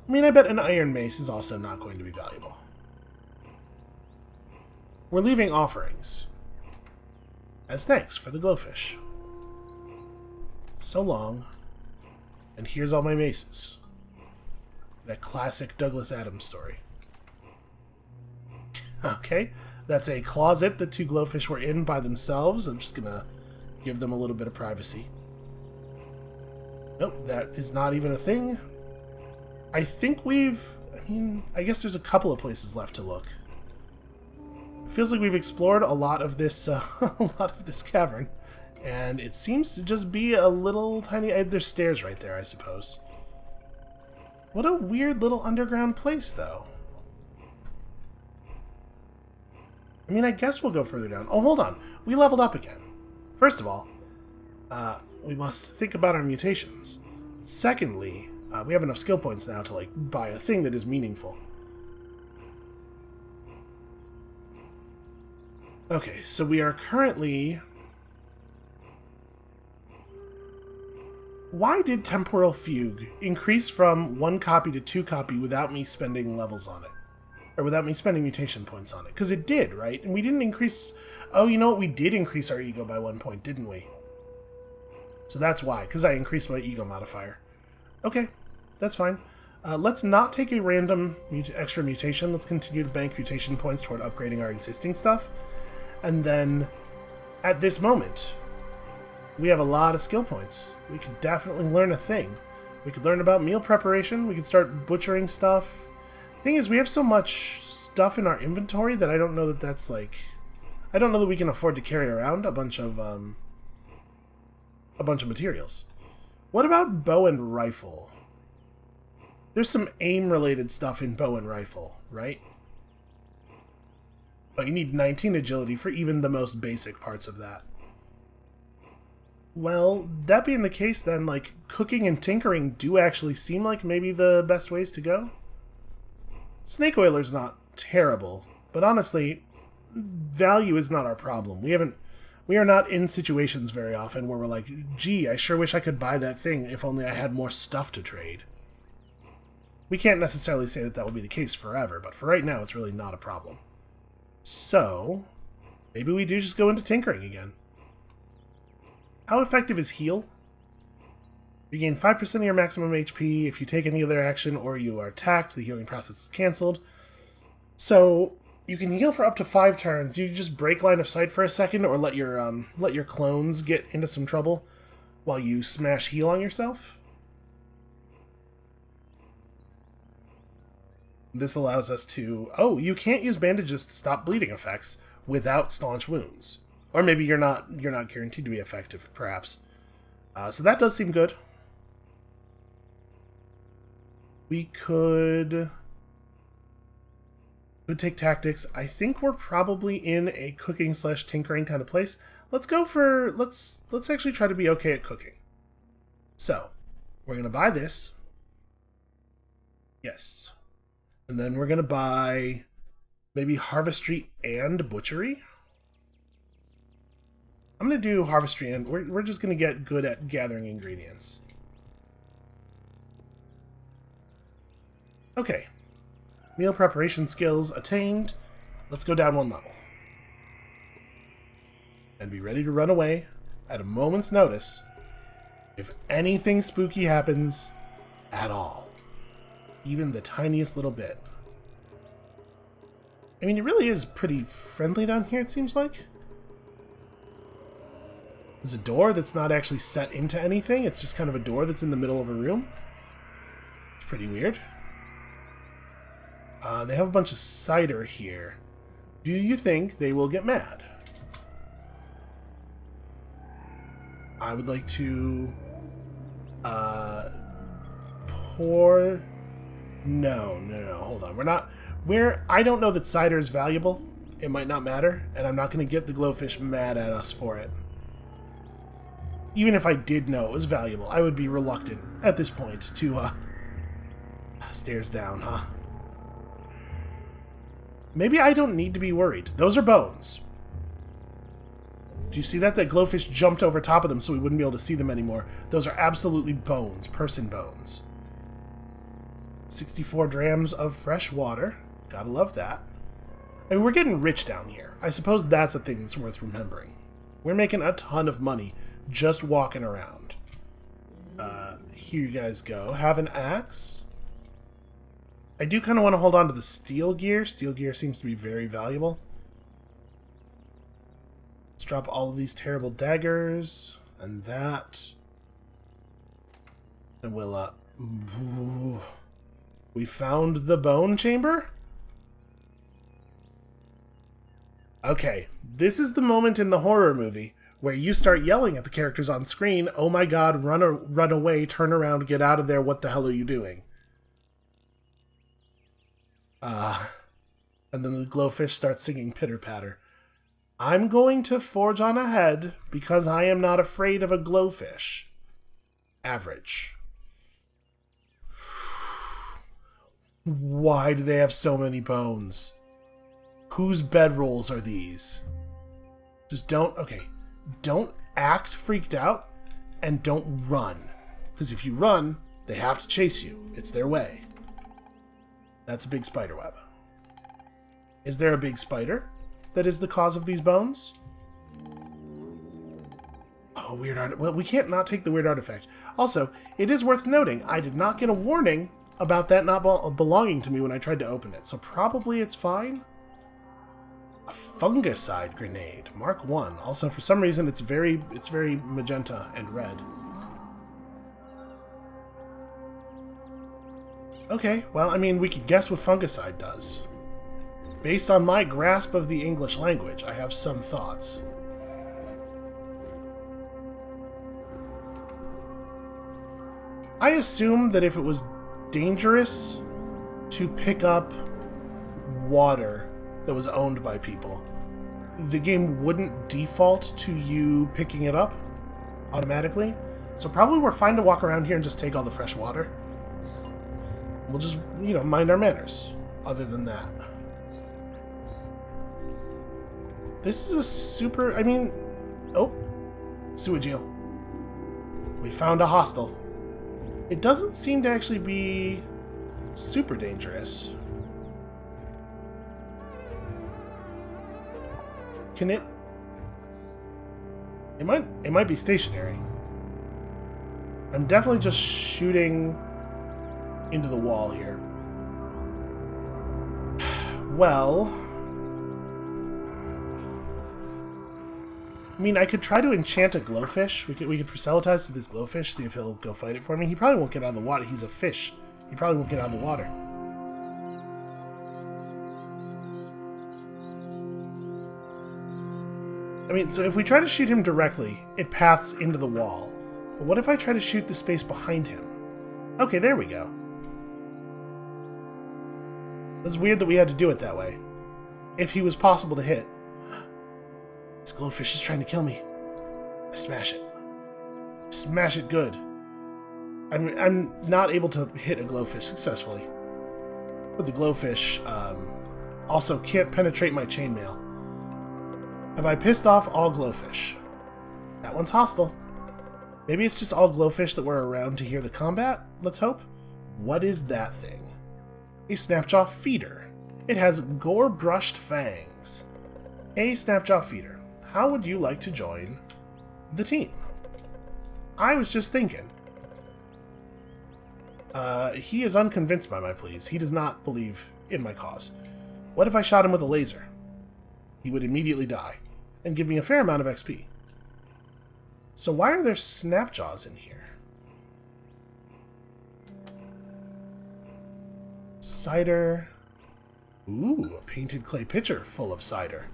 S1: I mean, I bet an iron mace is also not going to be valuable. We're leaving offerings. As thanks for the glowfish. So long. And here's all my maces. That classic Douglas Adams story. Okay, that's a closet the two glowfish were in by themselves. I'm just gonna give them a little bit of privacy. Nope, that is not even a thing. I think I guess there's a couple of places left to look. It feels like we've explored a lot of this, cavern, and it seems to just be a little tiny... there's stairs right there, I suppose. What a weird little underground place, though. I mean, I guess we'll go further down. Oh, hold on. We leveled up again. First of all, we must think about our mutations. Secondly, we have enough skill points now to, like, buy a thing that is meaningful. Okay, so we are currently... Why did Temporal Fugue increase from 1 copy to 2 copy without me spending levels on it? Or without me spending mutation points on it? Because it did, right? And we didn't increase... Oh, you know what? We did increase our ego by 1 point, didn't we? So that's why, because I increased my ego modifier. Okay, that's fine. Let's not take a random extra mutation. Let's continue to bank mutation points toward upgrading our existing stuff. And then, at this moment, we have a lot of skill points. We could definitely learn a thing. We could learn about meal preparation. We could start butchering stuff. The thing is, we have so much stuff in our inventory that I don't know that that's, like... I don't know that we can afford to carry around a bunch of materials. What about bow and rifle? There's some aim-related stuff in bow and rifle, right? But you need 19 agility for even the most basic parts of that. Well, that being the case, then, like, cooking and tinkering do actually seem like maybe the best ways to go. Snake oiler's not terrible, but honestly, value is not our problem. We are not in situations very often where we're like, gee, I sure wish I could buy that thing if only I had more stuff to trade. We can't necessarily say that that will be the case forever, but for right now, it's really not a problem. So, maybe we do just go into tinkering again. How effective is heal? You gain 5% of your maximum HP if you take any other action or you are attacked. The healing process is cancelled. So, you can heal for up to 5 turns. You just break line of sight for a second or let your clones get into some trouble while you smash heal on yourself. This allows us to... Oh, you can't use bandages to stop bleeding effects without staunch wounds. Or maybe you're not guaranteed to be effective, perhaps. So that does seem good. We could take tactics. I think we're probably in a cooking/tinkering kind of place. Let's actually try to be okay at cooking. So, we're going to buy this. Yes. And then we're going to buy maybe Harvestry and Butchery. I'm going to do harvestry, and we're just going to get good at gathering ingredients. Okay. Meal preparation skills attained. Let's go down one level. And be ready to run away at a moment's notice if anything spooky happens at all. Even the tiniest little bit. I mean, it really is pretty friendly down here, it seems like. There's a door that's not actually set into anything. It's just kind of a door that's in the middle of a room. It's pretty weird. They have a bunch of cider here. Do you think they will get mad? I would like to pour... No, hold on. I don't know that cider is valuable. It might not matter, and I'm not going to get the glowfish mad at us for it. Even if I did know it was valuable, I would be reluctant at this point to, stairs down, huh? Maybe I don't need to be worried. Those are bones. Do you see that? That glowfish jumped over top of them so we wouldn't be able to see them anymore. Those are absolutely bones. Person bones. 64 drams of fresh water. Gotta love that. I mean, we're getting rich down here. I suppose that's a thing that's worth remembering. We're making a ton of money just walking around. Here you guys go. Have an axe. I do kind of want to hold on to the steel gear. Steel gear seems to be very valuable. Let's drop all of these terrible daggers. And that. And we'll, we found the bone chamber? Okay, this is the moment in the horror movie where you start yelling at the characters on screen, "Oh my god, run away, turn around, get out of there, what the hell are you doing?" And then the glowfish starts singing Pitter-Patter. I'm going to forge on ahead because I am not afraid of a glowfish. Average. Why do they have so many bones? Whose bedrolls are these? Just don't act freaked out and don't run. Because if you run, they have to chase you. It's their way. That's a big spider web. Is there a big spider that is the cause of these bones? Oh, weird artifact. Well, we can't not take the weird artifact. Also, it is worth noting, I did not get a warning about that not belonging to me when I tried to open it, so probably it's fine. A fungicide grenade, Mark 1. Also, for some reason, it's very magenta and red. Okay, well, I mean, we could guess what fungicide does. Based on my grasp of the English language, I have some thoughts. I assume that if it was dangerous to pick up water that was owned by people, the game wouldn't default to you picking it up automatically. So probably we're fine to walk around here and just take all the fresh water. We'll just, mind our manners. Other than that. This is a super... Oh. Sewage eel. We found a hostel. It doesn't seem to actually be super dangerous. Can it... It might be stationary. I'm definitely just shooting into the wall here. Well... I could try to enchant a glowfish. We could proselytize to this glowfish, see if he'll go fight it for me. He probably won't get out of the water. He's a fish. He probably won't get out of the water. So if we try to shoot him directly, it paths into the wall. But what if I try to shoot the space behind him? Okay, there we go. It's weird that we had to do it that way. If he was possible to hit. This glowfish is trying to kill me. I smash it. Smash it good. I'm not able to hit a glowfish successfully. But the glowfish also can't penetrate my chainmail. Have I pissed off all glowfish? That one's hostile. Maybe it's just all glowfish that were around to hear the combat? Let's hope. What is that thing? A Snapjaw feeder. It has gore-brushed fangs. A Snapjaw feeder. How would you like to join the team? I was just thinking. He is unconvinced by my pleas. He does not believe in my cause. What if I shot him with a laser? He would immediately die, and give me a fair amount of XP. So why are there Snapjaws in here? Cider. Ooh, a painted clay pitcher full of cider.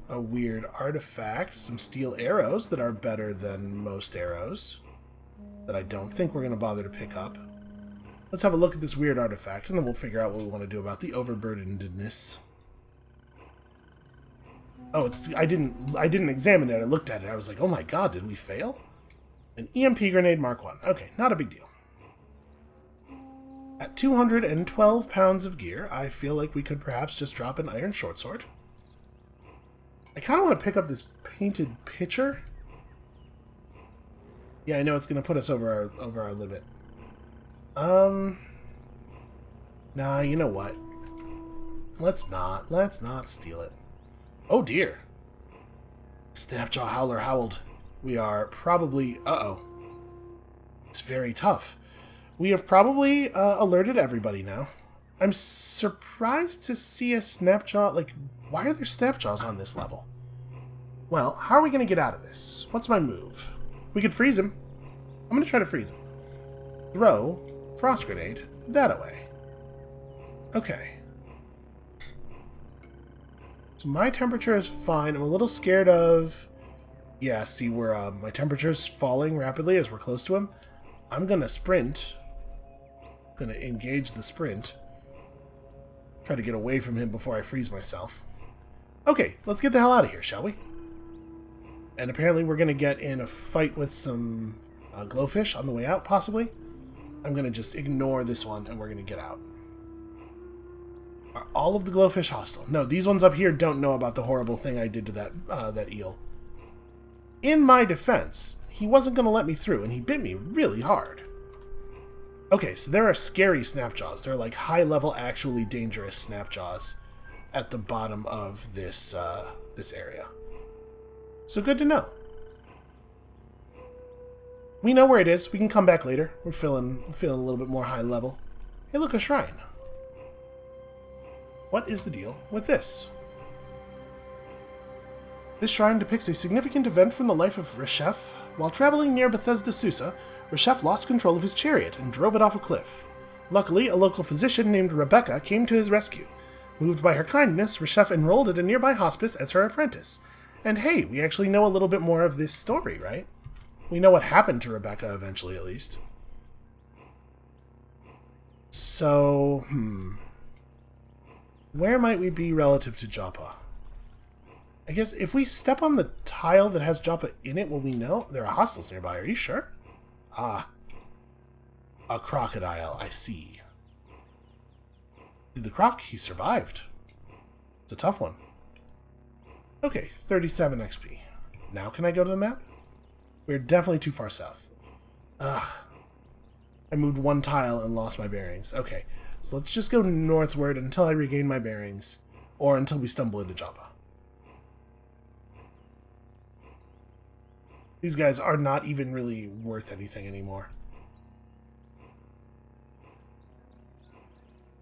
S1: A weird artifact, some steel arrows that are better than most arrows, that I don't think we're going to bother to pick up. Let's have a look at this weird artifact, and then we'll figure out what we want to do about the overburdenedness. Oh, I didn't examine it. I looked at it. I was like, oh my god, did we fail? An EMP grenade Mark 1. Okay, not a big deal. At 212 pounds of gear, I feel like we could perhaps just drop an iron short sword. I kind of want to pick up this painted pitcher. Yeah, I know it's going to put us over our limit. Nah, you know what? Let's not steal it. Oh dear. Snapjaw Howler howled. We are probably... Uh-oh. It's very tough. We have probably alerted everybody now. I'm surprised to see a Snapjaw... Like, why are there Snapjaws on this level? Well, how are we going to get out of this? What's my move? We could freeze him. I'm going to try to freeze him. Throw Frost Grenade that away. Okay. So my temperature is fine. I'm a little scared of... Yeah, see where my temperature's falling rapidly as we're close to him. I'm going to sprint. I'm going to engage the sprint. Try to get away from him before I freeze myself. Okay, let's get the hell out of here, shall we? And apparently we're going to get in a fight with some glowfish on the way out, possibly. I'm going to just ignore this one, and we're going to get out. Are all of the glowfish hostile? No, these ones up here don't know about the horrible thing I did to that eel. In my defense, he wasn't going to let me through, and he bit me really hard. Okay, so there are scary Snapjaws. They're like high-level, actually dangerous Snapjaws at the bottom of this this area. So good to know. We know where it is. We can come back later. We're feeling a little bit more high level. Hey, look, a shrine. What is the deal with this? This shrine depicts a significant event from the life of Reshef. While traveling near Bethesda Susa, Reshef lost control of his chariot and drove it off a cliff. Luckily, a local physician named Rebecca came to his rescue. Moved by her kindness, Reshef enrolled at a nearby hospice as her apprentice. And hey, we actually know a little bit more of this story, right? We know what happened to Rebecca eventually, at least. So, where might we be relative to Joppa? I guess if we step on the tile that has Joppa in it, will we know? There are hostiles nearby, are you sure? Ah. A crocodile, I see. Did the croc? He survived. It's a tough one. Okay, 37 XP. Now can I go to the map? We're definitely too far south. Ugh. I moved one tile and lost my bearings. Okay, so let's just go northward until I regain my bearings. Or until we stumble into Joppa. These guys are not even really worth anything anymore.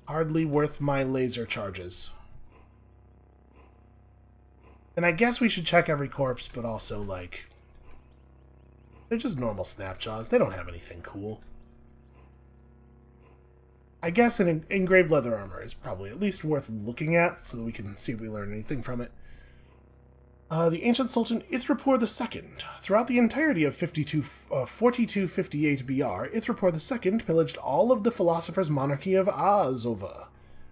S1: Hardly worth my laser charges. And I guess we should check every corpse, but also, like... They're just normal Snapjaws. They don't have anything cool. I guess an engraved leather armor is probably at least worth looking at, so that we can see if we learn anything from it. The ancient Sultan Ithrapur II. Throughout the entirety of 4258 BR, Ithrapur II pillaged all of the philosopher's monarchy of Azova,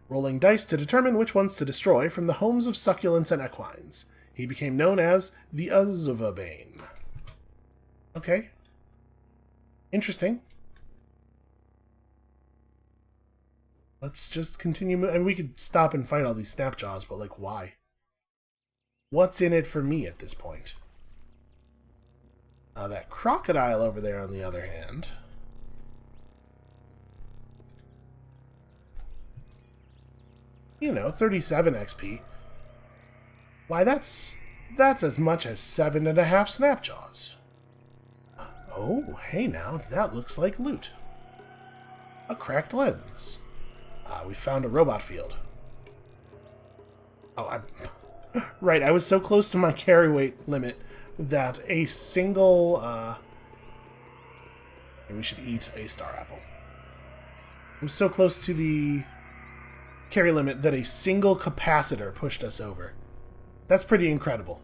S1: rolling dice to determine which ones to destroy from the homes of succulents and equines. He became known as the Azova Bane. Okay. Interesting. Let's just continue. I mean, we could stop and fight all these Snapjaws, but, like, why? What's in it for me at this point? That crocodile over there, on the other hand... You know, 37 XP. Why, that's as much as 7.5 Snapjaws. Oh, hey now, that looks like loot. A cracked lens. We found a robot field. Oh, right, I was so close to my carry weight limit that a single... we should eat a star apple. I'm so close to the carry limit that a single capacitor pushed us over. That's pretty incredible.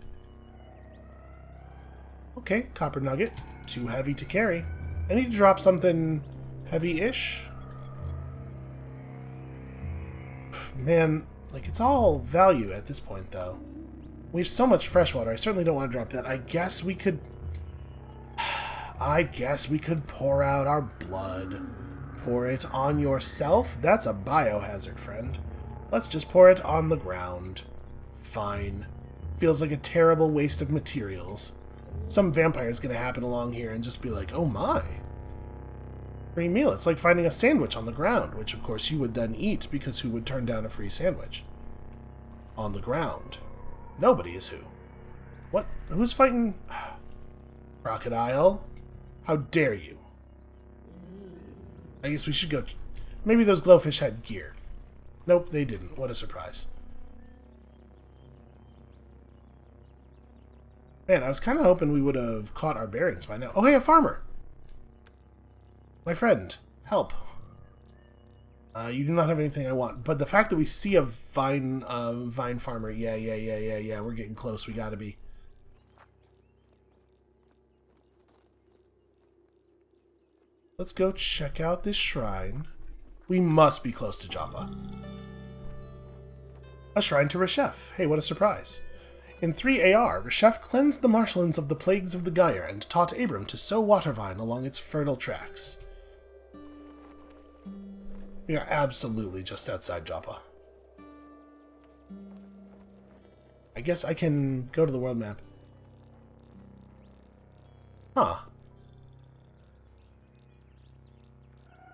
S1: Okay, copper nugget. Too heavy to carry. I need to drop something heavy-ish. Man, like, it's all value at this point, though. We have so much fresh water. I certainly don't want to drop that. I guess we could pour out our blood. Pour it on yourself? That's a biohazard, friend. Let's just pour it on the ground. Fine. Feels like a terrible waste of materials. Some vampire's gonna happen along here and just be like, oh my. Free meal. It's like finding a sandwich on the ground, which of course you would then eat, because who would turn down a free sandwich? On the ground. Nobody is who. What? Who's fighting? Crocodile? How dare you? I guess we should go... Maybe those glowfish had gear. Nope, they didn't. What a surprise. Man, I was kind of hoping we would have caught our bearings by now. Oh, hey, a farmer! My friend, help. You do not have anything I want. But the fact that we see a vine farmer, yeah, we're getting close. We gotta be. Let's go check out this shrine. We must be close to Joppa. A shrine to Reshef. Hey, what a surprise. In 3 AR, Reshef cleansed the marshlands of the plagues of the Gyre and taught Abram to sow watervine along its fertile tracks. We are absolutely just outside Joppa. I guess I can go to the world map. Huh.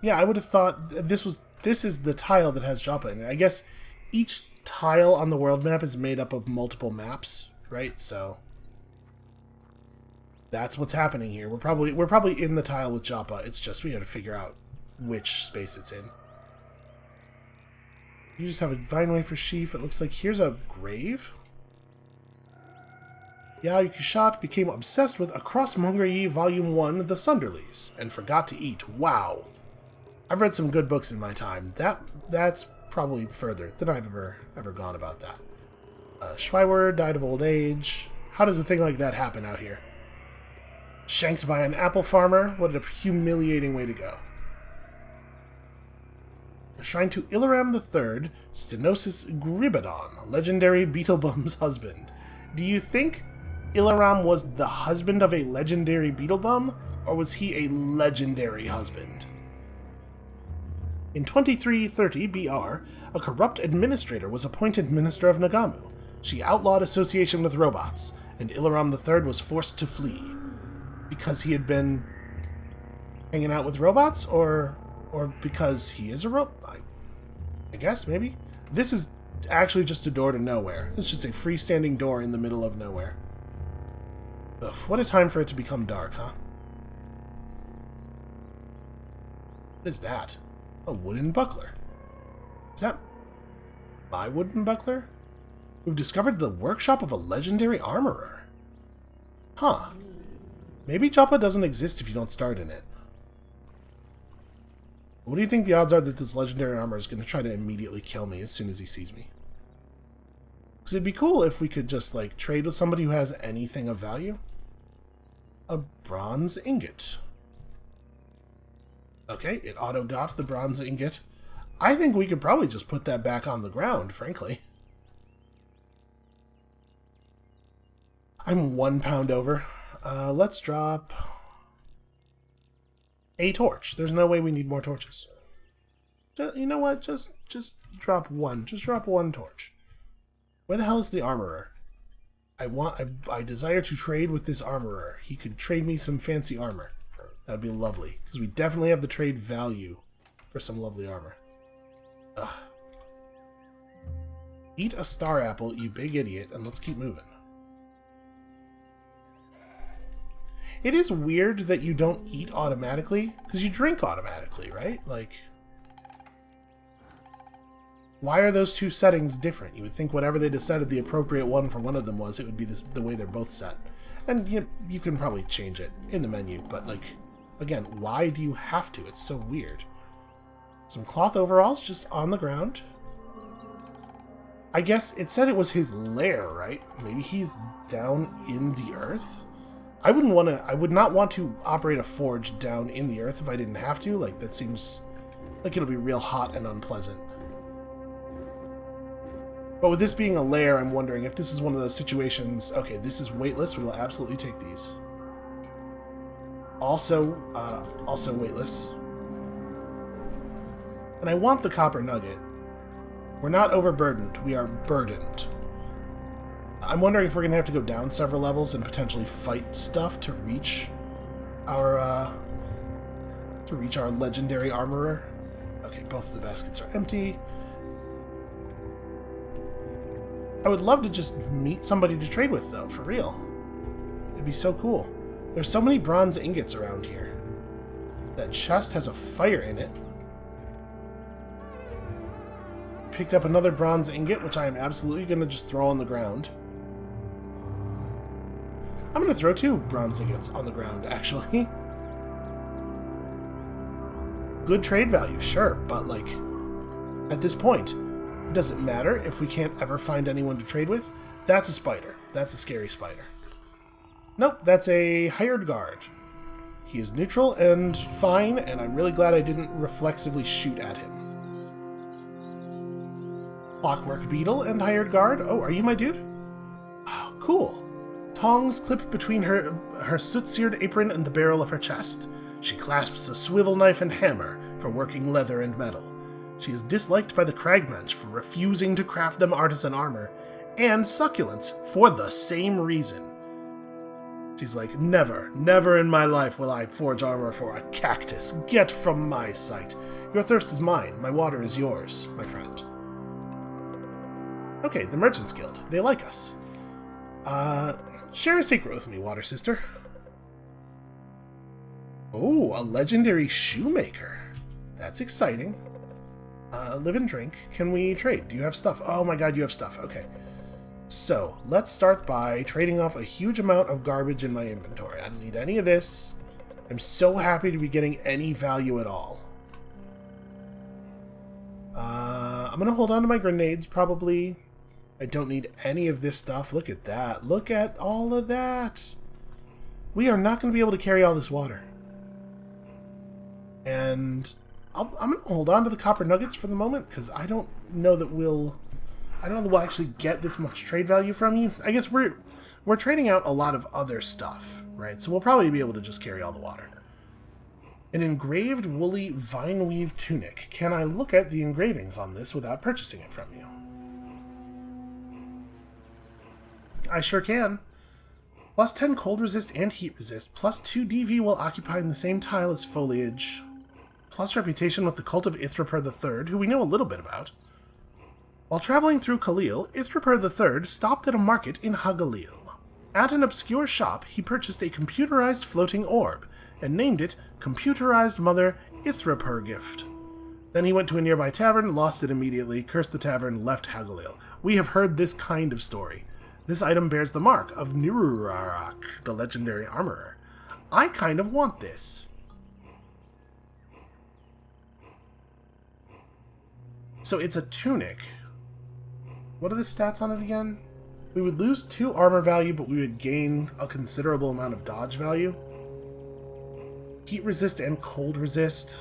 S1: Yeah, I would have thought this is the tile that has Joppa in it. I guess each tile on the world map is made up of multiple maps, right? So that's what's happening here. We're probably in the tile with Joppa. It's just we got to figure out which space it's in. You just have a Vineway for Sheaf. It looks like here's a grave. Yaukishat became obsessed with Across Mongraye Volume 1, The Sunderlies, and forgot to eat. Wow. I've read some good books in my time. That's probably further than I've ever gone about that. Schweiwer died of old age. How does a thing like that happen out here? Shanked by an apple farmer? What a humiliating way to go. A shrine to Ilaram III, Stenosis Gribadon, legendary Beetlebum's husband. Do you think Ilaram was the husband of a legendary Beetlebum, or was he a legendary husband? In 2330 BR, a corrupt administrator was appointed Minister of Nagamu. She outlawed association with robots, and Ilaram III was forced to flee. Because he had been hanging out with robots, or because he is a robot? I guess, maybe? This is actually just a door to nowhere. It's just a freestanding door in the middle of nowhere. Ugh, what a time for it to become dark, huh? What is that? A wooden buckler. Is that my wooden buckler? We've discovered the workshop of a legendary armorer. Huh. Maybe Joppa doesn't exist if you don't start in it. What do you think the odds are that this legendary armorer is going to try to immediately kill me as soon as he sees me? Because it'd be cool if we could just, like, trade with somebody who has anything of value. A bronze ingot. Okay, it auto-got the bronze ingot. I think we could probably just put that back on the ground, frankly. I'm 1 pound over. Let's drop a torch. There's no way we need more torches. You know what? Just drop one. Just drop one torch. Where the hell is the armorer? I desire to trade with this armorer. He could trade me some fancy armor. That would be lovely, because we definitely have the trade value for some lovely armor. Ugh. Eat a star apple, you big idiot, and let's keep moving. It is weird that you don't eat automatically, because you drink automatically, right? Like, why are those two settings different? You would think whatever they decided the appropriate one for one of them was, it would be the way they're both set. And you can probably change it in the menu, but like, again, why do you have to? It's so weird. Some cloth overalls just on the ground. I guess it said it was his lair, right? Maybe he's down in the earth? I would not want to operate a forge down in the earth if I didn't have to. Like, that seems like it'll be real hot and unpleasant. But with this being a lair, I'm wondering if this is one of those situations. Okay, this is weightless. We will absolutely take these. Also weightless. And I want the copper nugget. We're not overburdened. We are burdened. I'm wondering if we're going to have to go down several levels and potentially fight stuff to reach our legendary armorer. Okay, both of the baskets are empty. I would love to just meet somebody to trade with, though, for real. It'd be so cool. There's so many bronze ingots around here. That chest has a fire in it. Picked up another bronze ingot, which I am absolutely going to just throw on the ground. I'm going to throw 2 bronze ingots on the ground, actually. Good trade value, sure, but, like, at this point, does it matter if we can't ever find anyone to trade with? That's a spider. That's a scary spider. Nope, that's a hired guard. He is neutral and fine, and I'm really glad I didn't reflexively shoot at him. Clockwork beetle and hired guard. Oh, are you my dude? Oh, cool. Tongs clip between her soot-seared apron and the barrel of her chest. She clasps a swivel knife and hammer for working leather and metal. She is disliked by the cragmensch for refusing to craft them artisan armor, and succulents for the same reason. She's like, never in my life will I forge armor for a cactus. Get from my sight. Your thirst is mine, my water is yours, my friend. Okay, the Merchants Guild. They like us. Share a secret with me, water sister. Oh, a legendary shoemaker. That's exciting. Live and drink. Can we trade? Do you have stuff? Oh my god, you have stuff. Okay. So, let's start by trading off a huge amount of garbage in my inventory. I don't need any of this. I'm so happy to be getting any value at all. I'm going to hold on to my grenades, probably. I don't need any of this stuff. Look at that. Look at all of that. We are not going to be able to carry all this water. And I'm going to hold on to the copper nuggets for the moment, because I don't know that we'll actually get this much trade value from you. I guess we're trading out a lot of other stuff, right? So we'll probably be able to just carry all the water. An engraved woolly vine weave tunic. Can I look at the engravings on this without purchasing it from you? I sure can. Plus 10 cold resist and heat resist. Plus 2 DV while occupying the same tile as foliage. Plus reputation with the cult of Ithrapur III, who we know a little bit about. While traveling through Khalil, Ithrapur III stopped at a market in Hagalil. At an obscure shop, he purchased a computerized floating orb, and named it Computerized Mother Ithrapur Gift. Then he went to a nearby tavern, lost it immediately, cursed the tavern, left Hagalil. We have heard this kind of story. This item bears the mark of Nirurarak, the legendary armorer. I kind of want this. So it's a tunic. What are the stats on it again? We would lose 2 armor value, but we would gain a considerable amount of dodge value. Heat resist and cold resist.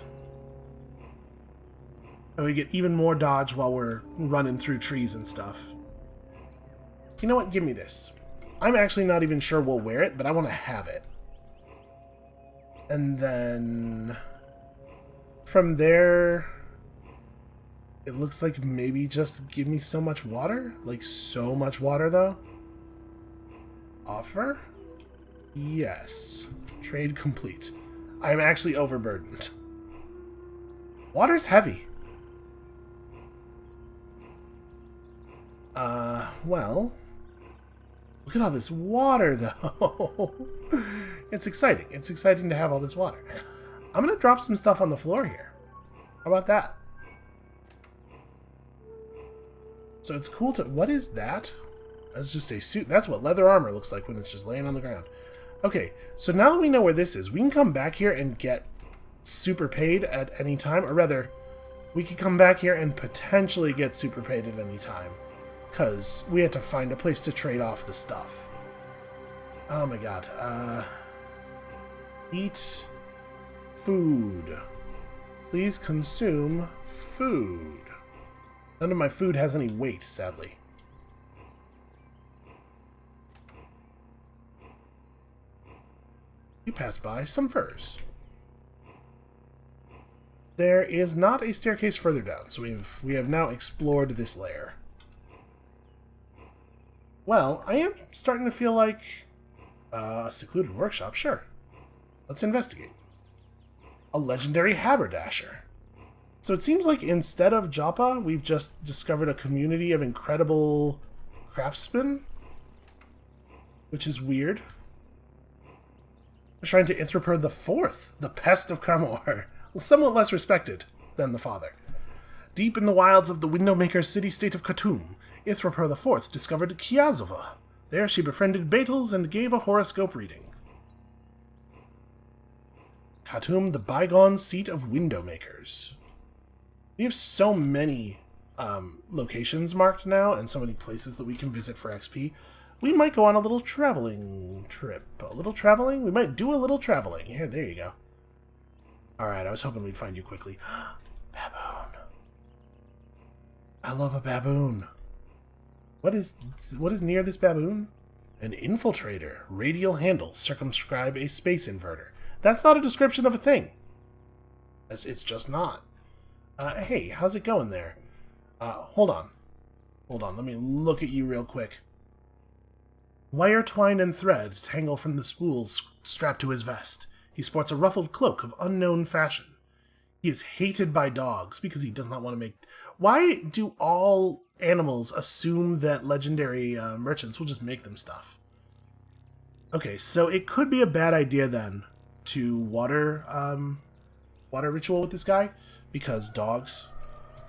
S1: And we get even more dodge while we're running through trees and stuff. You know what? Give me this. I'm actually not even sure we'll wear it, but I want to have it. And then from there, it looks like maybe just give me so much water. Like, so much water, though. Offer? Yes. Trade complete. I'm actually overburdened. Water's heavy. Well... Look at all this water, though. It's exciting. It's exciting to have all this water. I'm going to drop some stuff on the floor here. How about that? So it's cool to... What is that? That's just a suit. That's what leather armor looks like when it's just laying on the ground. Okay, so now that we know where this is, we can come back here and get super paid at any time. Or rather, we could come back here and potentially get super paid at any time. Because we had to find a place to trade off the stuff. Oh my god. Eat food. Please consume food. None of my food has any weight, sadly. You pass by some furs. There is not a staircase further down, so we have now explored this lair. Well, I am starting to feel like a secluded workshop, sure. Let's investigate. A legendary haberdasher. So it seems like instead of Joppa, we've just discovered a community of incredible craftsmen, which is weird. We're trying to Ithraper the Fourth, the pest of Kamor, somewhat less respected than the father. Deep in the wilds of the Windowmaker city-state of Khatum, Ithraper the Fourth discovered Kiazova. There she befriended Baetles and gave a horoscope reading. Khatum, the bygone seat of Windowmakers. We have so many locations marked now, and so many places that we can visit for XP. We might go on a little traveling trip. A little traveling? We might do a little traveling. Here, there you go. Alright, I was hoping we'd find you quickly. Baboon. I love a baboon. What is near this baboon? An infiltrator. Radial handles circumscribe a space inverter. That's not a description of a thing. It's just not. Hey, how's it going there? Hold on. Hold on, let me look at you real quick. Wire, twine, and thread tangle from the spools strapped to his vest. He sports a ruffled cloak of unknown fashion. He is hated by dogs because he does not want to make... Why do all animals assume that legendary merchants will just make them stuff? Okay, so it could be a bad idea then to water ritual with this guy because dogs.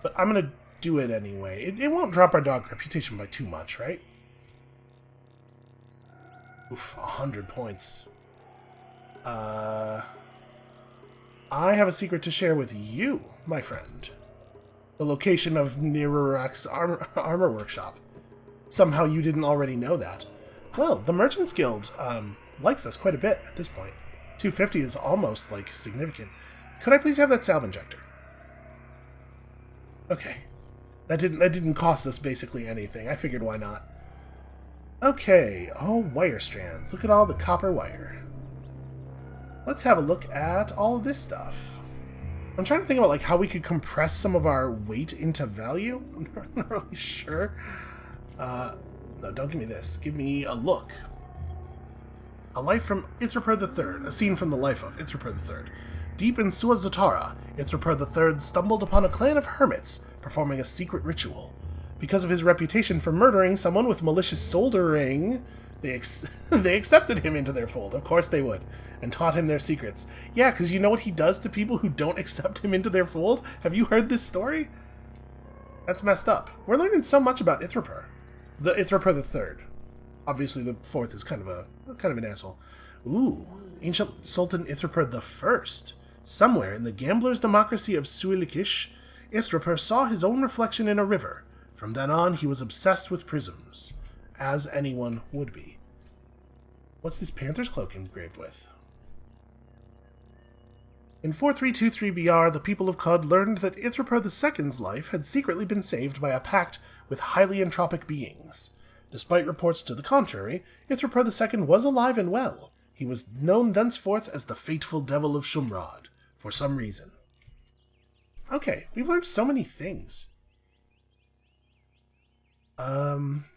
S1: But I'm going to do it anyway. It won't drop our dog reputation by too much, right? Oof, 100 points. I have a secret to share with you, my friend. The location of Nirurak's armor workshop. Somehow you didn't already know that. Well, the Merchants Guild likes us quite a bit at this point. 250 is almost, like, significant. Could I please have that salve injector? Okay. That didn't cost us basically anything. I figured why not. Okay. Oh, wire strands. Look at all the copper wire. Let's have a look at all of this stuff. I'm trying to think about like how we could compress some of our weight into value. I'm not really sure. No, don't give me this. Give me a look. A life from Ithraper III. A scene from the life of Ithraper III. Deep in Suazotara, Ithraper III stumbled upon a clan of hermits performing a secret ritual. Because of his reputation for murdering someone with malicious soldering, they accepted him into their fold. Of course they would. And taught him their secrets. Yeah, because you know what he does to people who don't accept him into their fold? Have you heard this story? That's messed up. We're learning so much about Ithraper. The Ithraper III. Obviously the fourth is kind of an asshole. Ooh, ancient Sultan Ithraper I. Somewhere in the gambler's democracy of Suilikish, Ithraper saw his own reflection in a river. From then on, he was obsessed with prisms, as anyone would be. What's this panther's cloak engraved with? In 4323 BR, the people of Qud learned that Ithraper II's life had secretly been saved by a pact with highly entropic beings. Despite reports to the contrary, Ithraper II was alive and well. He was known thenceforth as the fateful devil of Shumrad, for some reason. Okay, we've learned so many things.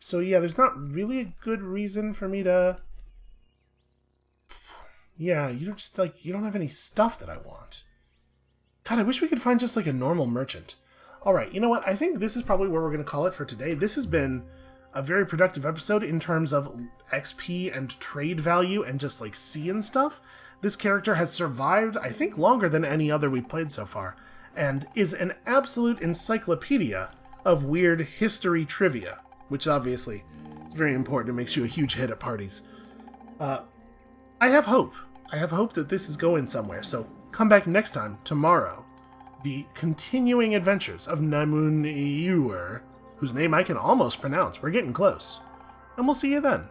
S1: So yeah, there's not really a good reason for me to Yeah, you're just like, you don't have any stuff that I want. God, I wish we could find just like a normal merchant. Alright, you know what? I think this is probably where we're going to call it for today. This has been a very productive episode in terms of XP and trade value and just like seeing stuff. This character has survived, I think, longer than any other we've played so far, and is an absolute encyclopedia of weird history trivia, which obviously is very important. It makes you a huge hit at parties. I have hope. I have hope that this is going somewhere, so come back next time, tomorrow. The continuing adventures of Namun Ewer, whose name I can almost pronounce. We're getting close. And we'll see you then.